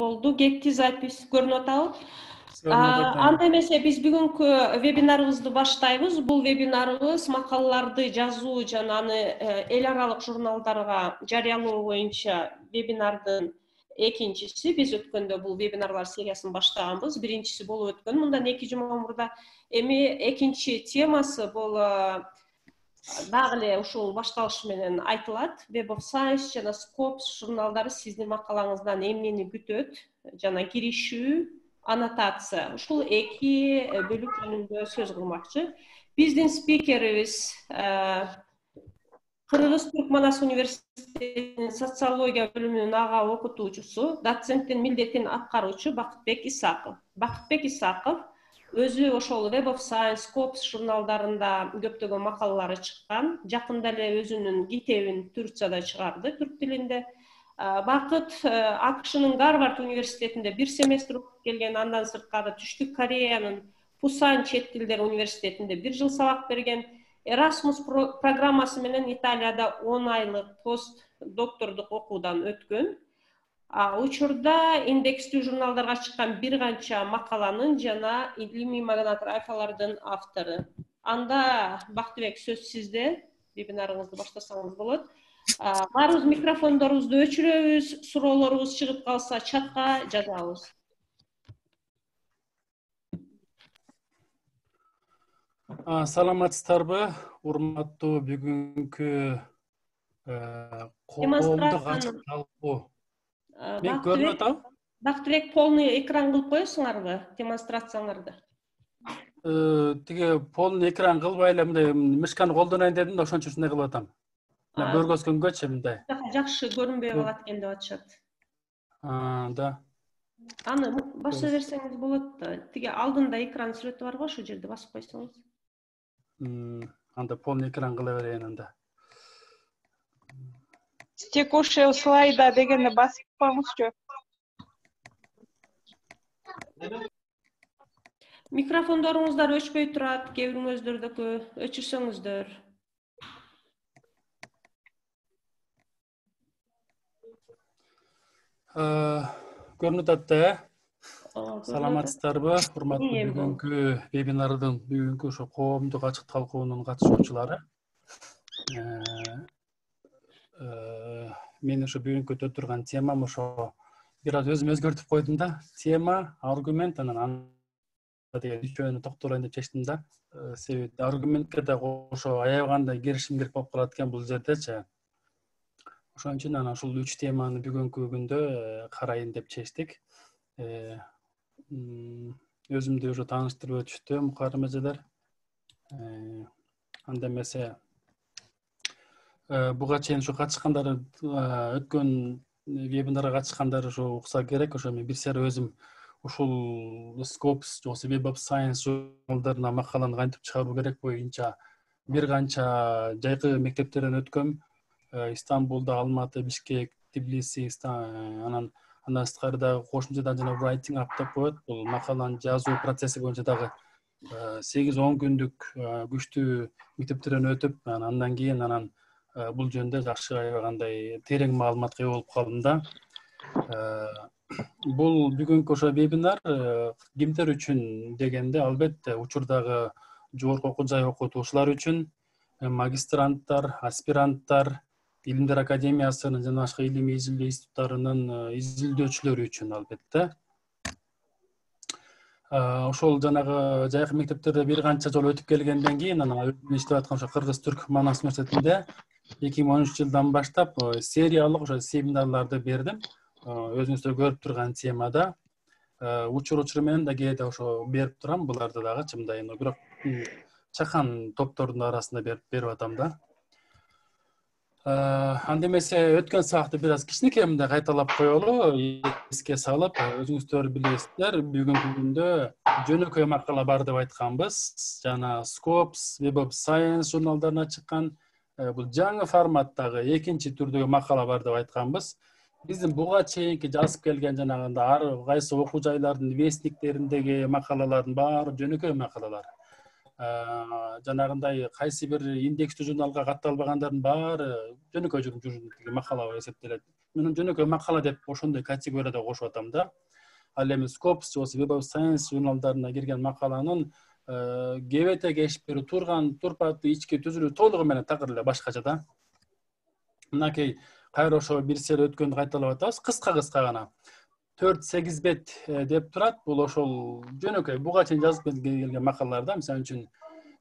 болду. Кечки запись көрүнүп атабы? Көрүнүп атат. Анда эмесе биз бүгүнкү вебинарыбызды баштайбыз. Бул вебинарыбыз макалаларды жазуу жана аны эл аралык журналдарга жарыялоо боюнча вебинардын экинчиси. Биз өткөндө бул вебинарлар сериясын баштаганбыз. Биринчиси болуп өткөн мындан 2 жума мурда. Эми экинчи темасы бул дагы эле ушул башталышы менен айтылат. Web of Science жана Scopus журналдары сиздин макалаңыздан эмнени күтөт жана киришүү, аннотация. Ушул эки бөлүк жөнүндө сөз кылмакчы. Биздин спикерибиз Кыргыз Түркманас университетинин социология бөлүмүнүн ага окутуучусу, доценттин милдетин аткаруучу Бакытбек Исаков. Бакытбек Исаков өзү ошол Web of Science, Scopus журналдарында көптөгөн макалалары чыккан. Жакында эле өзүнүн китебин Турцияда чыгарды, түрк тилинде. Бакыт АКШнын Гарвард университетинде 1 семестр окуп келген, андан сырткары Түштүк Кореянын Пусан чет тилдер университетинде 1 жыл сабак берген. Erasmus программасы менен Италияда 10 айлык пост доктордук окуудан өткөн. Учурда индекстүү журналдарга чыккан бир канча макаланын жана илимий монографиялардын автору. Анда Бактыбек сөз сизде. Вебинарыңызды баштасаңыз болот. Баарыбыз микрофондорубузду өчүрөбүз, суроолорубуз чыгып калса чатка жазабыз. Саламатсыздарбы, урматтуу бүгүнкү коомдук ачык талкуу. Мен көрүнүп атам? Бактыбек, полный экран кылып коесуңарбы демонстрацияңарды? Тиги полный экран кылбай эле мындай мышканы колдонойн дедим да, ошон үчүн ушундай кылып атам. Көргөзгөнгөчү мындай. Жакшы көрүнбөй калат экен деп атышат. Да. Аны баса берсеңиз болот да. Тиги алдында экран сүрөтү бар го, ошол жерде басып койсоңуз. Анда полный экран кыла берейин анда. Текущий слайда дегенди басып коюңузчу. Микрофондоруңуздар өчпөй турат, кээ бириңөздөрдүкү өчүрсөңүздөр. Көрүнүп атты, Саламатсыздарбы, урматтуу бүгүнкү вебинардын бүгүнкү ошо коомдук ачык талкуунун катышуучулары. Мен ошо бүгүнкү өтө турган темам ошо бир аз өзүм өзгөртүп койдум да. Тема, аргумент, анан деген үч жөнүнө токтолоюн деп чечтим да. Себеби аргументке да ошо аябагандай киришим керек болуп калат экен бул жердечи. Ошон үчүн анан ушул үч теманы бүгүнкү күндө карайын деп чечтик. Өзүмдү уже тааныштырып өтүштү мукаррам эжелер. Анда эмесе буга чейин ушу катышкандар, өткөн вебинарга катышкандар ушу укса керек. Ошо мен бир сыйра өзүм ушул Scopus же Web of Science журналдарына макаланы кантип чыгаруу керек боюнча бир канча жайкы мектептерден өткөм. Истанбулда, Алматы, Бишкек, Тбилиси, анан сырткары дагы кошумчадан жана writing up деп коет. Бул макаланы жазуу процесси боюнча дагы 8-10 күндүк күчтүү мектептерден өтүп, андан кийин бул жөнүндө жакшы аябагандай терең маалыматка ээ болуп калдым да. Бул бүгүнкү ошо вебинар кимдер үчүн дегенде, албетте учурдагы жогорку окуу жай окутуучулар үчүн, магистранттар, аспиранттар, Илимдер академиясынын жана башка илимий изилдөө институттарынын изилдөөчүлөрү үчүн албетте. Ошол жанагы жайкы мектептерде бир канча жолу өтүп келгенден кийин, анан өзүм иштеп аткан ошо Кыргыз Түркманас университетинде 2013 жылдан баштап сериялык ошо семинарларды бердим. Өзүңүздөр көрүп турган темада учур менен да кээде ошо берип турам, буларды дагы чымдай, бирок чакан топтордун арасында берип атам да. Анда эмесе өткөн сабакты бир аз кичинекей мындай кайталап коелу, эске салып, өзүңүздөр билесиздер, бүгүнкү күндө жөнөкөй макала бар деп айтканбыз. Жана Scopus, Web of Science журналдарына чыккан бул жаңы форматтагы экинчи түрдөгү макала бар деп айтканбыз. Биздин буга чейинки жазып келген жанагындай ар кайсы окуу жайлардын вестниктериндеги макалалардын баары жөнөкөй макалалар. Жанагындай кайсы бир индекстүү журналга катталбагандардын баары жөнөкөй макала эсептелет. Мен жөнөкөй макала деп ошондой категорияда кошуп атам да. Ал эми Scopus же Web of Science журналдарына кирген макаланын кебете кешиптери турпаты ички түзүлүү толугу менен такыр эле башкача да. Мынакей кайра ошо бир сер өткөндү кайталап атабыз. Кыска гана 4-8 бет деп турат. Бул ошол жөнөкөй буга чейин жазып келген макалалар да. Мисалы үчүн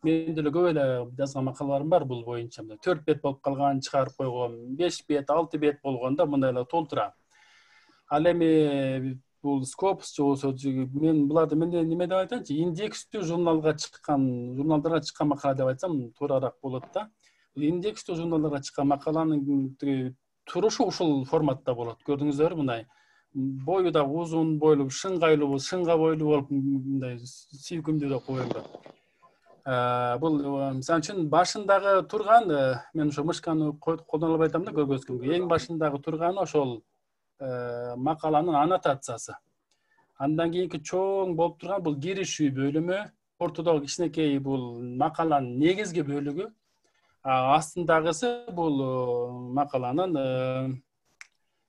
мен деле көп эле жазган макалаларым бар бул боюнча. 4 бет болуп калган, чыгарып койгон, 5 бет, 6 бет болгондо мындайлар толтура. Ал эми бул Scopus же болсо мен буларды неме деп айтайынчы, индекстүү журналдарга чыккан макала деп айтсам туурараак болот да. Индекстүү журналдарга чыккан макаланын турушу ушул форматта болот. Көрдүңүздөрбү, мындай бою да узун бойлуу, шыңга бойлуу болуп, мындай сүйкүмдүү деп коюлат. Бул мисалы үчүн башындагы турган, мен ошо мышканы колдонуп айтам да көргөзгөнгө. Эң башындагы турганы ошол макаланын аннотациясы. Андан кийинки чоң болуп турган бул киришүү бөлүмү, ортодогу кичинекей бул макаланын негизги бөлүгү. Астындагысы бул макаланын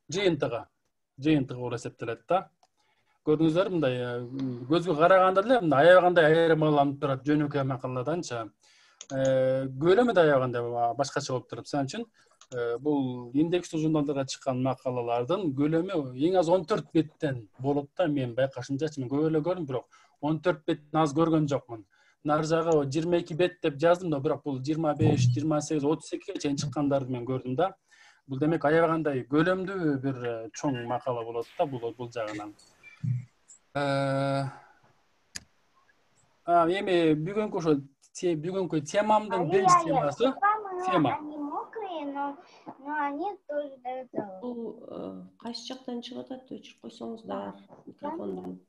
жыйынтыгы болуп эсептелет да. Көрдүңүздөр, мындай көзгө караганда эле мындай аябагандай айырмаланып турат жөнөкөй макаладанчы. Көлөмү да аябагандай башкача болуп турат. Мисалы үчүн бул индекстүү журналдарга чыккан макалалардын көлөмү эң аз 14 беттен болот да. Мен байкашымчачы, мен көп эле көрдүм, бирок 14 беттен аз көргөн жокмун. Нар жагы 22 бет деп жаздым да, бирок бул 25, 28, 32 чейин чыккандарды мен көрдүм да. Бул демек аябагандай көлөмдүү бир чоң макала болот да бул жагынан. Эми бүгүнкү темамдын биринчи темасы тема. Но они тоже дают. Кайсы жактан чыгып атат, өчүрүп койсоңуздар микрофонду.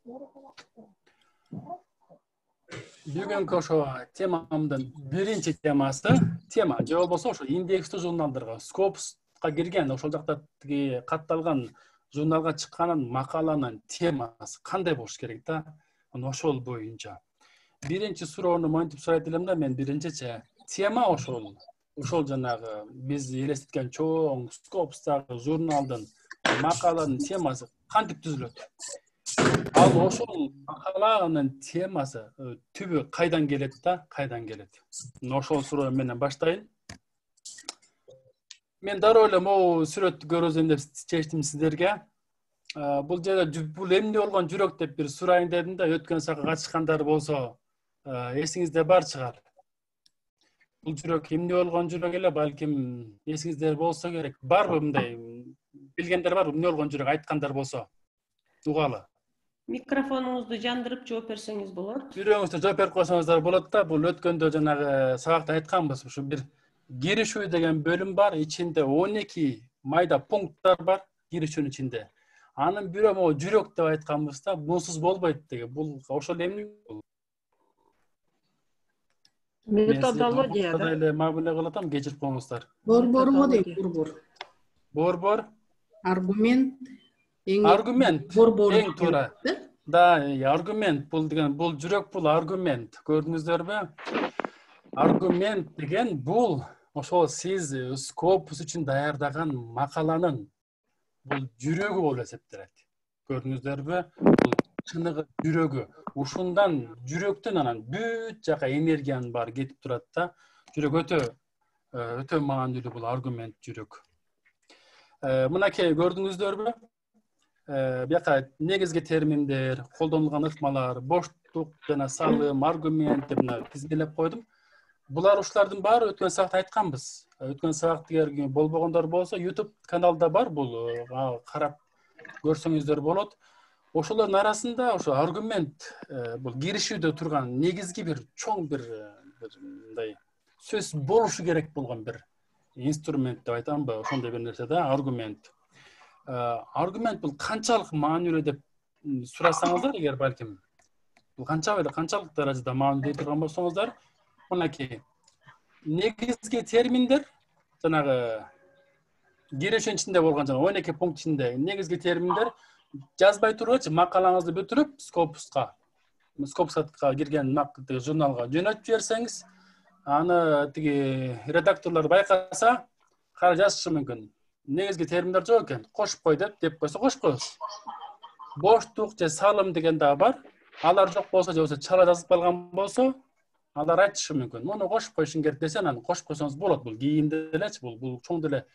Бүгүнкү ошо темамдын биринчи темасы, тема же болбосо ошо индекстүү журналдарга, Scopus'ка кирген, ошол жакта катталган журналга чыккан макаланын темасы кандай болуш керек да? Ошол боюнча. Биринчи суроону монтип сурайт элем да, мен биринчиче тема ошол жанагы биз элестеткен чоң Scopus'тагы журналдын макаланын темасы кантип түзүлөт? Ал ошол макаланын темасы түбү кайдан келет да? Кайдан келет? Ошол суроо менен баштайын. Мен дароо эле могу сүрөттү көргөзөйүн деп чечтим сиздерге. Бул жерде бул эмне болгон жүрөк деп бир сурайын дедим да, өткөн сака катышкандар болсо эсиңизде бар чыгар. Бул жүрөк эмне болгон жүрөк эле, балким эсиңизде болсо керек. Барбы мындай билгендер барбы, эмне болгон жүрөк айткандар болсо? Угалы. Микрофонуңузду жандырып жооп берсеңиз болот. Жүрөгүңүздө жооп берип койсоңуздар болот да. Бул өткөндө жанагы сабакта айтканбыз, ушу бир киришүү деген бөлүм бар, ичинде 12 майда пункттар бар киришүүнүн ичинде. Анын бирөө могу жүрөк деп айтканбыз да, бунсуз болбойт деген. Бул ошол эмне? Методология да. Эле мабуле кылатам, кечирип коюңуздар. Борбормо дейт, борбор. Борбор. Аргумент. Аргумент. Борбор. Эң туура. Да, аргумент бул деген, бул жүрөк, бул аргумент. Көрдүңүздөрбү? Аргумент деген бул ошол сиз Scopus үчүн даярдаган макаланын бул жүрөгү болуп эсептелет. Көрдүңүздөрбү? Бул чыныгы жүрөгү. Ушундан жүрөктөн анан бүт жака энергиянын баары кетип турат да. Жүрөк өтө маанилүү бул аргумент, жүрөк. Мынакей көрдүңүздөрбү? Бияка негизги терминдер, колдонулган ыкмалар, боштук жана салым, аргумент деп тизмелеп койдум. Булар ушулардын баары өткөн сабакта айтканбыз. Өткөн сабакты эгер болбогондор болсо, YouTube каналда бар, бул карап көрсөңүздөр болот. Ошолордун арасында ошо аргумент бул киришүүдө турган негизги бир чоң бир мындай сөз болушу керек болгон бир инструмент деп айтамбы, ошондой бир нерсе да, аргумент. Аргумент бул канчалык маанилүү деп сурасаңыздар, эгер балким бул канчалык даражада маанилүү турган болсоңуздар, мынакей негизги терминдер жанагы киришүүнүн ичинде болгон жана 12 пункт ичинде негизги терминдер жазбай тургачы макалаңызды бүтүрүп Scopus'ка кирген журналга жөнөтүп жиберсеңиз, аны тиги редакторлор байкаса, кара жазышы мүмкүн. негизги терминдер жок экен. Кошуп кой деп койсо кошуп коебуз. Боштук же салым деген да бар. Алар жок болсо же болсо чала жазып калган болсо, алар айтышы мүмкүн. Муну кошуп койушуң керек десе, анан кошуп койсоңуз болот. Бул кийинде элечи, бул чоң деле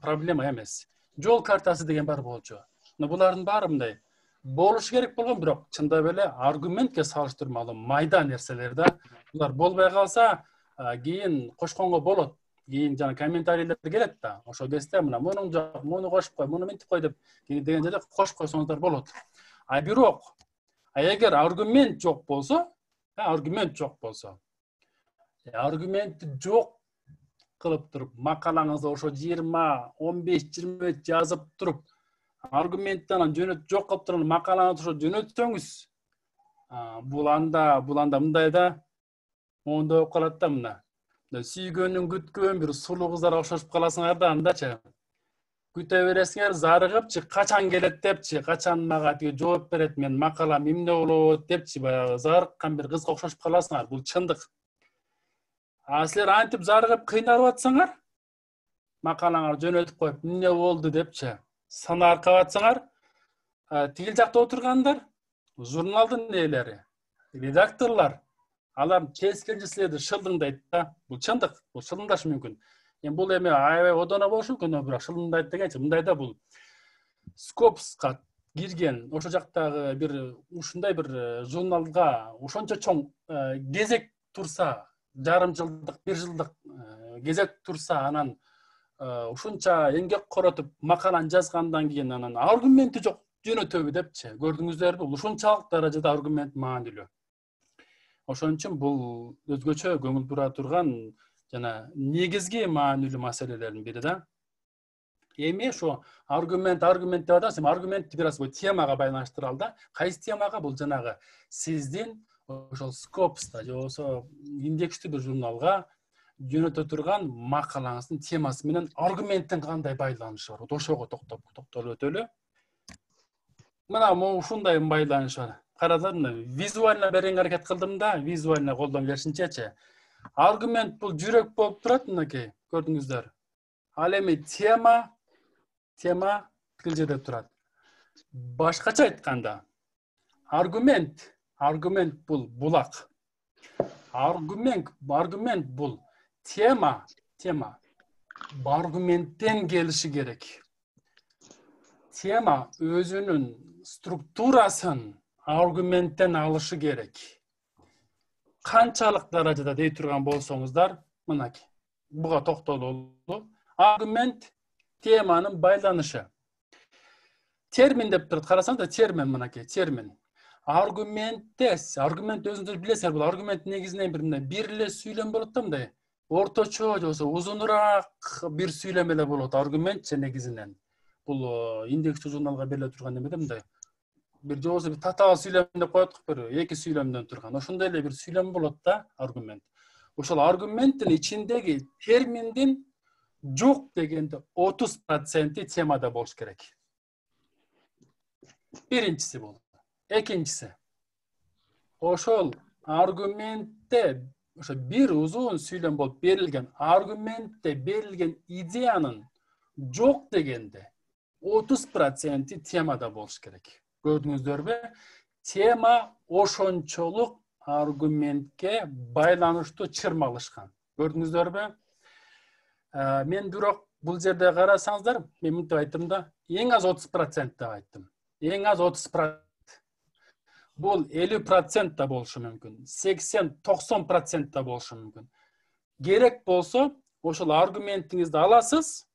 проблема эмес. Жол картасы деген бар болчу. Булардын баары мындай болуш керек болгон, бирок чындап эле аргументке салыштырмалуу майда нерселер да. Булар болбой калса, кийин кошконго болот. Кийин жана комментарийлер келет да. Ошол кезде мына мунун жок, муну кошуп кой, муну мынтип кой деп деген жерде кошуп койсоңуздар болот. Бирок эгер аргумент жок болсо, аргумент жок кылып туруп, макалаңызды ошо 20, 15, 20 жазып туруп, аргументтен жок кылып туруп макалаңызды ошо жөнөтсөңүз, бул анда мындай да, моундай болуп калат да мына. Сүйгөнүн күткөн бир сулуу кыздарга окшошуп каласыңар да, андачы. Күтө бересиңер, зарыгыпчы, качан келет депчи, качан мага тиги жооп берет, мен макалам эмне болот депчи, баягы зарыккан бир кызга окшошуп каласыңар. Бул чындык. Силер антип зарыгып кыйналып атсаңар, макалаңар жөнөтүп коюп, эмне болду депчи, санаа аркап атсаңар, тигил жакта отургандар, журналдын ээлери, редакторлар, алар тескеринче силерди шылдыңдайт да. Бул чындык, бул шылдыңдашы мүмкүн. Бул эми аябай одоно болушу мүмкүн, бирок шылдыңдайт дегенчи, мындай да бул Скопска кирген, ошо жактагы бир ушундай бир журналга ошончо чоң кезек турса, жарым жылдык, бир жылдык кезек турса, анан ушунча эмгек коротуп макаланы жазгандан кийин анан аргументи жок жөнөтөбү депчи. Көрдүңүздөрбү? Ушунчалык даражада аргумент маанилүү. Ошон үчүн бул өзгөчө көңүл бура турган жана негизги маанилүү маселелердин бири да. Эми ошо аргумент деп атасың, аргументти бир аз темага байланыштыралы да. Кайсы темага? Бул жанагы сиздин ошол Scopus'та же болсо индекстүү бир журналга жөнөтө турган макалаңыздын темасы менен аргументтин кандай байланышы бар? Ошого токтолуп өтөлү. Мына ушундай байланыш бар. Карасаңар, визуально берүүгө аракет кылдым да, визуально колдон келишинчечи. Аргумент бул жүрөк болуп турат, мынакей, көрдүңүздөр. Ал эми тема тил жерде турат. Башкача айтканда, аргумент бул булак. Аргумент бул тема аргументтен келиши керек. Тема өзүнүн структурасын аргументтен алышы керек. Канчалык даражада дей турган болсоңуздар, мынакей, буга токтололу. Аргумент теманын байланышы. Термин деп турат, карасаңыздар, термин мынакей, термин. Аргумент өзүңүздөр билесиңер, бул аргумент негизинен бир эле сүйлөм болот да, мындай. Орточо же болсо узунураак бир сүйлөм эле болот, аргумент же негизинен. Бул индекстүү журналга бериле турган эме да, мындай. Бир же болсо бир татаал сүйлөм деп коет, бир эки сүйлөмдөн турган. Ошондой эле бир сүйлөм болот да, аргумент. Ошол аргументтин ичиндеги терминдин жок дегенде 30% темада болуш керек. Биринчиси бул. Экинчиси. Ошол аргументте, ошо бир узун сүйлөм болуп берилген аргументте берилген идеянын жок дегенде 30% темада болуш керек. Көрдүңүздөрбү? Тема ошончолук аргументке байланыштуу чырмалышкан. Көрдүңүздөрбү? Мен бирок бул жерде карасаңыздар, мен мынтип айттым да, эң аз 30% деп айттым. Эң аз 30%. Бул 50% да болушу мүмкүн. 80-90% да болушу мүмкүн. Керек болсо, ошол аргументиңизди аласыз,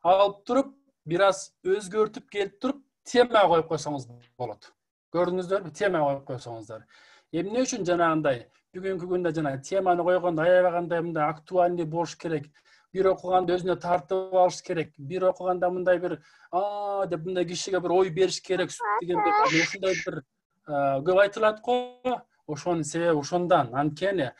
алып туруп, бир аз өзгөртүп келип туруп, тема коюп койсоңуз болот. Көрдүңүздөрбү? Тема коюп койсоңуздар. Эмне үчүн жанагындай бүгүнкү күндө жана теманы койгондо аябагандай мындай актуальный болуш керек. Бир окуганда өзүнө тартып алыш керек. Бир окуганда мындай бир деп мындай кишиге бир ой бериш керек деген ушундай бир көп айтылат го. Ошонун себеби ошондан. Анткени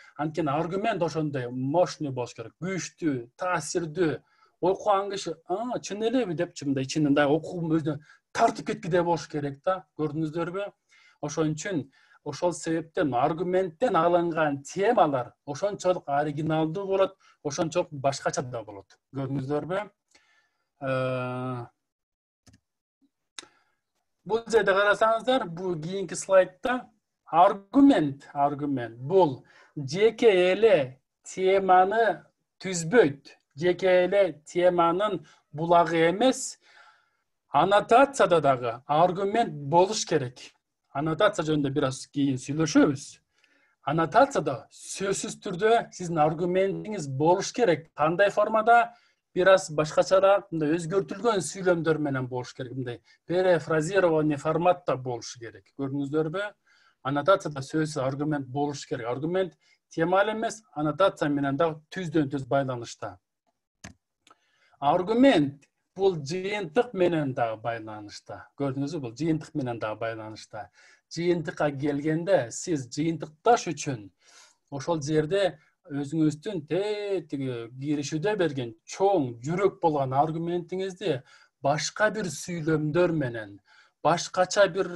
аргумент ошондой мощный болуш керек. Күчтүү, таасирдүү. Окуган киши, чын элеби депчи мындай ичинен окугум өзүнө тартып кеткидей болуш керек да. Көрдүңүздөрбү? Ошон үчүн ошол себептен аргументтен алынган темалар ошончолук оригиналдуу болот, ошончолук башкача да болот. Көрдүңүздөрбү? Бұл жерде қарасаңыздар, бұл кейінгі слайдта аргумент бұл жеке эле теманы түзбөйт, жеке эле теманын булагы эмес, аннотацияда дагы аргумент болуш керек. Аннотация жөнүндө бир аз кийин сүйлөшөбүз. Аннотацияда сөзсүз түрдө сиздин аргументиңиз болуш керек. Кандай формада? Бир аз башкачараак, мындай өзгөртүлгөн сүйлөмдөр менен болуш керек. Мындай перефразирование форматта болуш керек. Көрдүңүздөрбү? Аннотацияда сөзсүз аргумент болуш керек. Аргумент темалуу эмес, аннотация менен да түздөн-түз байланышта. Аргумент бул жыйынтык менен да байланышта. Көрдүңүзбү? Бул жыйынтык менен да байланышта. Жыйынтыкка келгенде сиз жыйынтыкташ үчүн ошол жерде өзүңүздүн киришүүдө берген чоң жүрөк болгон аргументиңизди башка бир сүйлөмдөр менен, башкача бир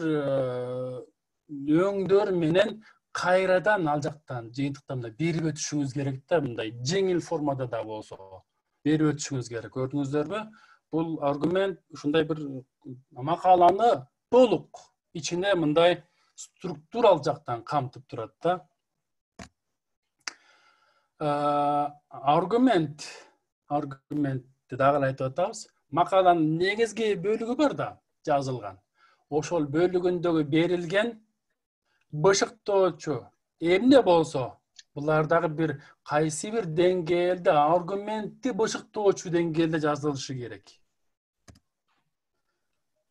өңдөр менен кайрадан ал жактан жыйынтыктан берип өтүшүңүз керек да, мындай жеңил формада да болсо берип өтүшүңүз керек. Көрдүңүздөрбү? Бул аргумент ушундай бир макаланы толук ичине мындай структурал жактан камтып турат да. Аргументти дагы айтып атабыз. Макаланын негизги бөлүгү бар да, жазылган. Ошол бөлүгүндөгү берилген бышыктоочу эмне болсо, булар дагы бир кайсы бир деңгээлде аргументти бышыктоочу деңгээлде жазылышы керек.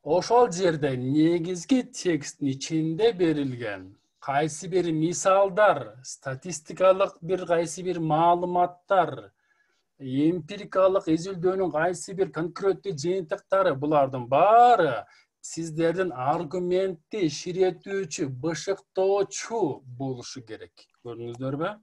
Ошол жерде негизги тексттин ичинде берилген кайсы бир мисалдар, статистикалык бир кайсы бир маалыматтар, эмпирикалык изилдөөнүн кайсы бир конкреттүү жыйынтыктары, булардын баары сиздердин аргументти ширетүүчү, бышыктоочу болушу керек. Көрдүңүздөрбү?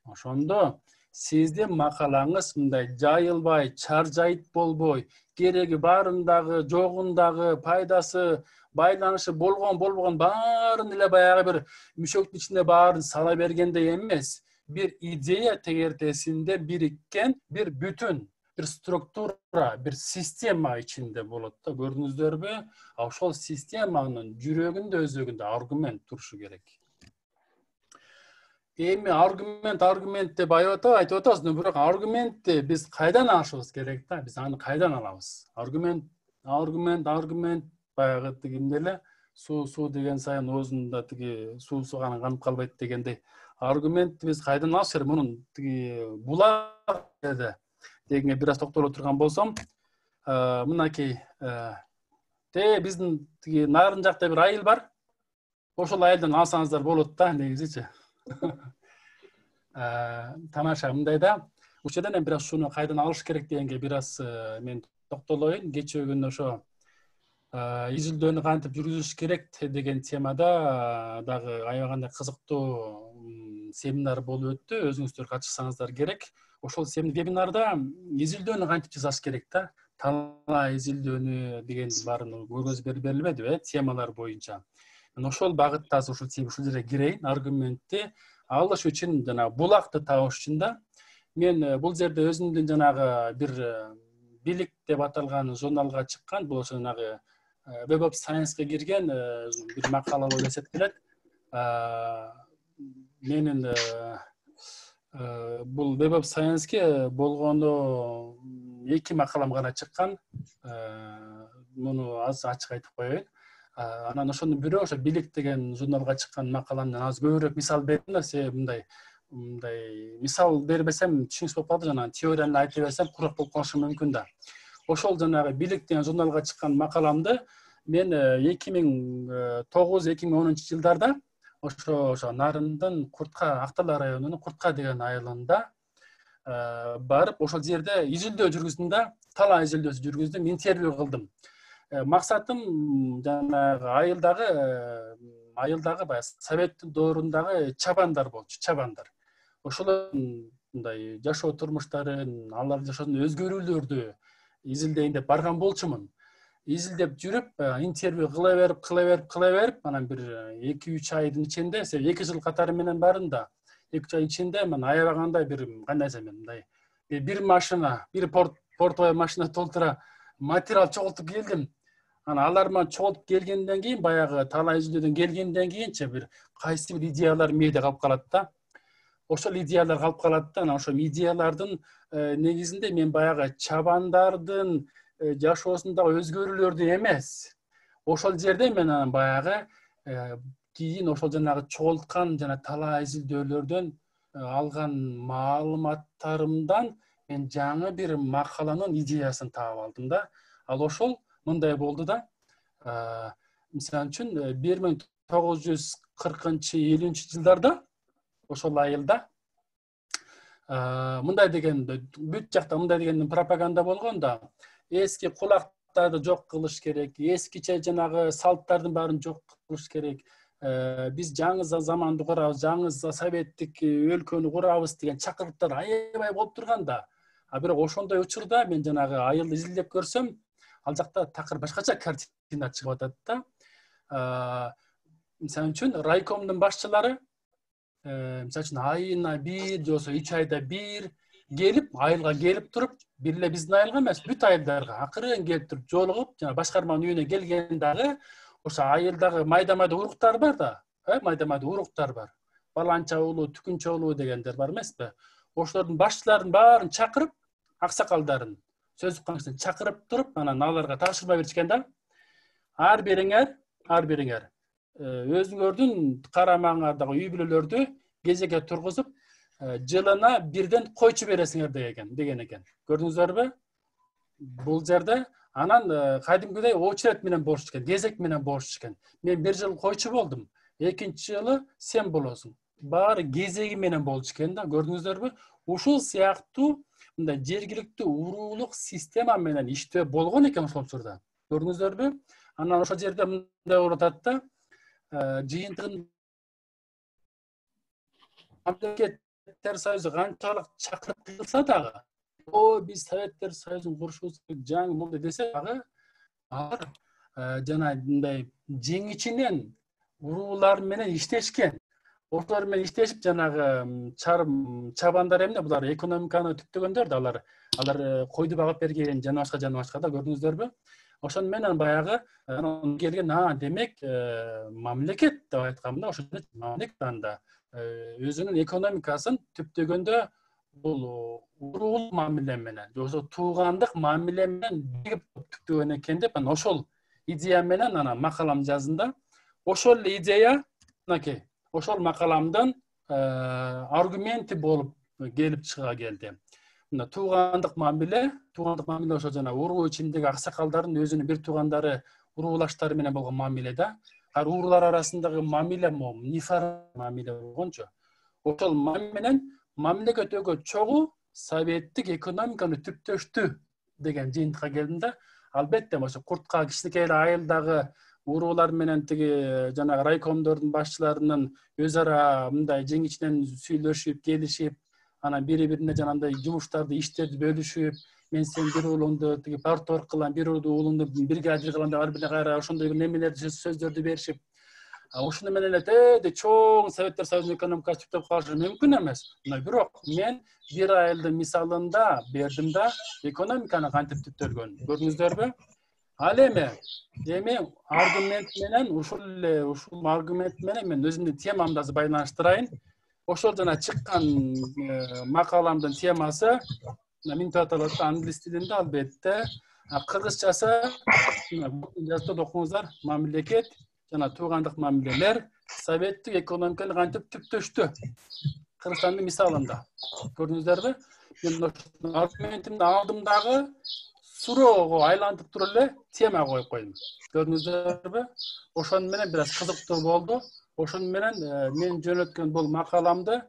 Ошондо сиздин макалаңыз мындай жайылбай, чаржайт болбой, кереги баарындагы, жогундагы, пайдасы, байланышы болбогон баарын эле баягы бир мүшөктүн ичине баарын сала бергендей эмес, бир идея тегертесинде бириккен бир бүтүн, бир структура, бир система ичинде болот да. Көрдүңүздөрбү? Ошол системанын жүрөгүндө, өзөгүндө аргумент турушу керек. Эми аргумент деп айтып атабыз, бирок аргументти биз кайдан алышыбыз керек да? Биз аны кайдан алабыз? Аргумент баягы эмне эле суу деген сайын оозунда суу гана канып калбайт дегендей. Аргументти биз кайдан алыш керек? Мунун булак дегенге бир аз токтоло турган болсом, мынакей биздин нарын жакта бир айыл бар. Ошол айылдан алсаңыздар болот да, негизичи. Тамаша мындай да. Ушул жерден бир аз шуну кайдан алыш керек дегенге бир аз мен токтолоюн. Кечээ күнү ошо изилдөөнү кантип жүргүзүш керек деген темада дагы аябагандай кызыктуу семинар болуп өттү. Өзүңүздөр катышсаңыздар керек. Ошол вебинарда изилдөөнү кантип жасаш керек да? Талаа изилдөөнү деген баарын көргөзүп берилбедиби, темалар боюнча. Мен ошол багытта ушул жерге кирейин, аргументти алыш үчүн жана булакты табыш үчүн да. Мен бул жерде өзүмдүн жанагы бир билик деп аталган журналга чыккан, бул ошо жанагы Web of Science'га кирген бир макала болуп эсептелет. Менин бул Web of Science'ге болгону 2 макалам гана чыккан. Муну аз ачык айтып коеюн. Анан ошонун бирөө ошо билик деген журналга чыккан макаламдан аз көбүрөөк мисал бердим да, себеби мындай мисал бербесем түшүнүксүз болуп калды, жана теорияны айта берсем курак болуп калышы мүмкүн да. Ошол жанагы билик деген журналга чыккан макаламды мен 2009-2010 жылдарда ошо Нарындын Актала районунун Куртка деген айылында барып, ошол жерде изилдөө жүргүздүм да, талаа изилдөөсү жүргүздүм, интервью кылдым. Максатым жанагы айылдагы баягы советтин доорундагы чабандар болчу, чабандар. Ошолордун мындай жашоо турмуштарын, алардын жашоосунда өзгөрүүлөрдү изилдейин деп барган болчумун. Изилдеп жүрүп, интервью кыла берип, анан бир 2-3 айдын ичинде, 2 жыл катары менен бардым да, 2 ай ичинде мен аябагандай бир кандай десем, мындай bir машина, bir портовый машина толтура материал чогултуп келдим. Ана аларма чогултуп келгенден кийин, баягы талай изилдөөдөн келгенден кийинчи бир кайсы бир идеялар мээде калып калат да. Ошол идеялар калып калат да. Анан ошол идеялардын негизинде мен баягы чабандардын жашоосундагы өзгөрүүлөрдү эмес, ошол жерде мен анан баягы кийин ошол жанагы чогулткан жана талай изилдөөлөрдөн алган маалыматтарымдан мен жаңы бир макаланын идеясын таап алдым да. Ал ошол мындай болду да. Мисалы үчүн 1940-50 жылдарда ошол айылда мындай деген бүт жакта мындай деген пропаганда болгон да. Эски кулактарды жок кылыш керек, эскиче жанагы салттардын баарын жок кылыш керек. Биз жаңы заманды курабыз, жаңы советтик өлкөнү курабыз деген чакырыктар аябай болуп турган да. Бирок ошондой учурда мен жанагы айылды изилдеп көрсөм, ал жакта такыр башкача картина чыгып атат да. Мисалы үчүн райкомдун башчылары мисалы үчүн айына 1 же болбосо 3 айда 1 келип, айылга келип туруп, бир эле биздин айылга эмес, бүт айылдарга акырын келип туруп, жолугуп, жана башкарманын үйүнө келген дагы ошо айылдагы майда-майда уруктар бар да. Майда-майда уруктар бар. Баланча уулу, түкүнчө уулу дегендер бар эмеспи? Ошолордун башчыларын баарын чакырып, аксакалдарын сөз уккан чакырып туруп, анан аларга тапшырма беришкен да. Ар бириңер өзүңөрдүн карамаңардагы үй бүлөлөрдү кезекке тургузуп, жылына бирден койчу бересиңер деген экен. Көрдүңүздөрбү? Бул жерде анан кадимгидей очередь менен болуш экен, кезек менен болуш экен. Мен бир жыл койчу болдум. Экинчи жылы сен болосуң. Баары кезеги менен болуш экен да. Көрдүңүздөрбү? Ушул сыяктуу мындай жергиликтүү уруулук система менен иштөө болгон экен ошол учурда. Көрдүңүздөрбү? Анан ошол жерде мындай болуп атат да. Жыйынтыгын Советтер Союзу канчалык чакырып кылса дагы, биз Советтер Союзун курушубуз жаңы болду десе дагы, алар жана мындай жеңичинен уруулар менен иштешкен. Ошолор менен иштешип жанагы чабандар эмне, булар экономиканы түптөгөндөр да, алар койду багып берген жана башка да, көрдүңүздөрбү? Ошон менен баягы келген, демек мамлекет деп айтканда, ошол мамлекет анда өзүнүн экономикасын түптөгөндө бул уруулук мамиле менен, жоксо туугандык мамиле менен түптөгөн экен деп, анан ошол идея менен анан макалам жазында. Ошол идея, ошол макаламдын аргументи болуп келип чыга келди. Туугандык мамиле ошо жана уруу ичиндеги аксакалдардын өзүнүн бир туугандары, уруулаштары менен болгон мамиле да. Уруулар арасындагы мамиле мамиле болгончу. Ошол мамиле менен мамлекеттеги чогуу советтик экономиканы түптөштү деген жыйынтыкка келдим да. Албетте ошо куртка кичинекей айылдагы уруулар менен тиги жанагы райкомдордун башчыларынын өз ара мындай жеңичинен сүйлөшүп, келишип, анан бири-бирине жанагындай жумуштарды, иштерди бөлүшүп, мен сен бир уулуңду тиги партор кылам, бир уулуңду бригадир кылам деп ар бирине кайра ошондой бир немелерди, сөздөрдү беришип, ошону менен эле чоң Советтер Союзунун экономикасы түптөп калышы мүмкүн эмес. Бирок мен бир айылдын мисалында бердим да, экономиканы кантип түптөлгөн. Көрдүңүздөрбү? Ал эми аргумент менен ушул аргумент менен мен өзүмдүн темамды азыр байланыштырайын. Ошол жана чыккан макаламдын темасы минут аталат англис тилинде, албетте. Кыргызчасы жазып окуңуздар. Мамлекет жана туугандык мамилелер советтик экономиканы кантип түптөштү. Кыргызстандын мисалында. Көрдүңүздөрбү? Мен аргументимди алдым дагы суроого айлантып туруп эле тема коюп койдум. Көрдүңүздөрбү? Ошон менен бир аз кызыктуу болду. Ошон менен мен жөнөткөн бул макаламды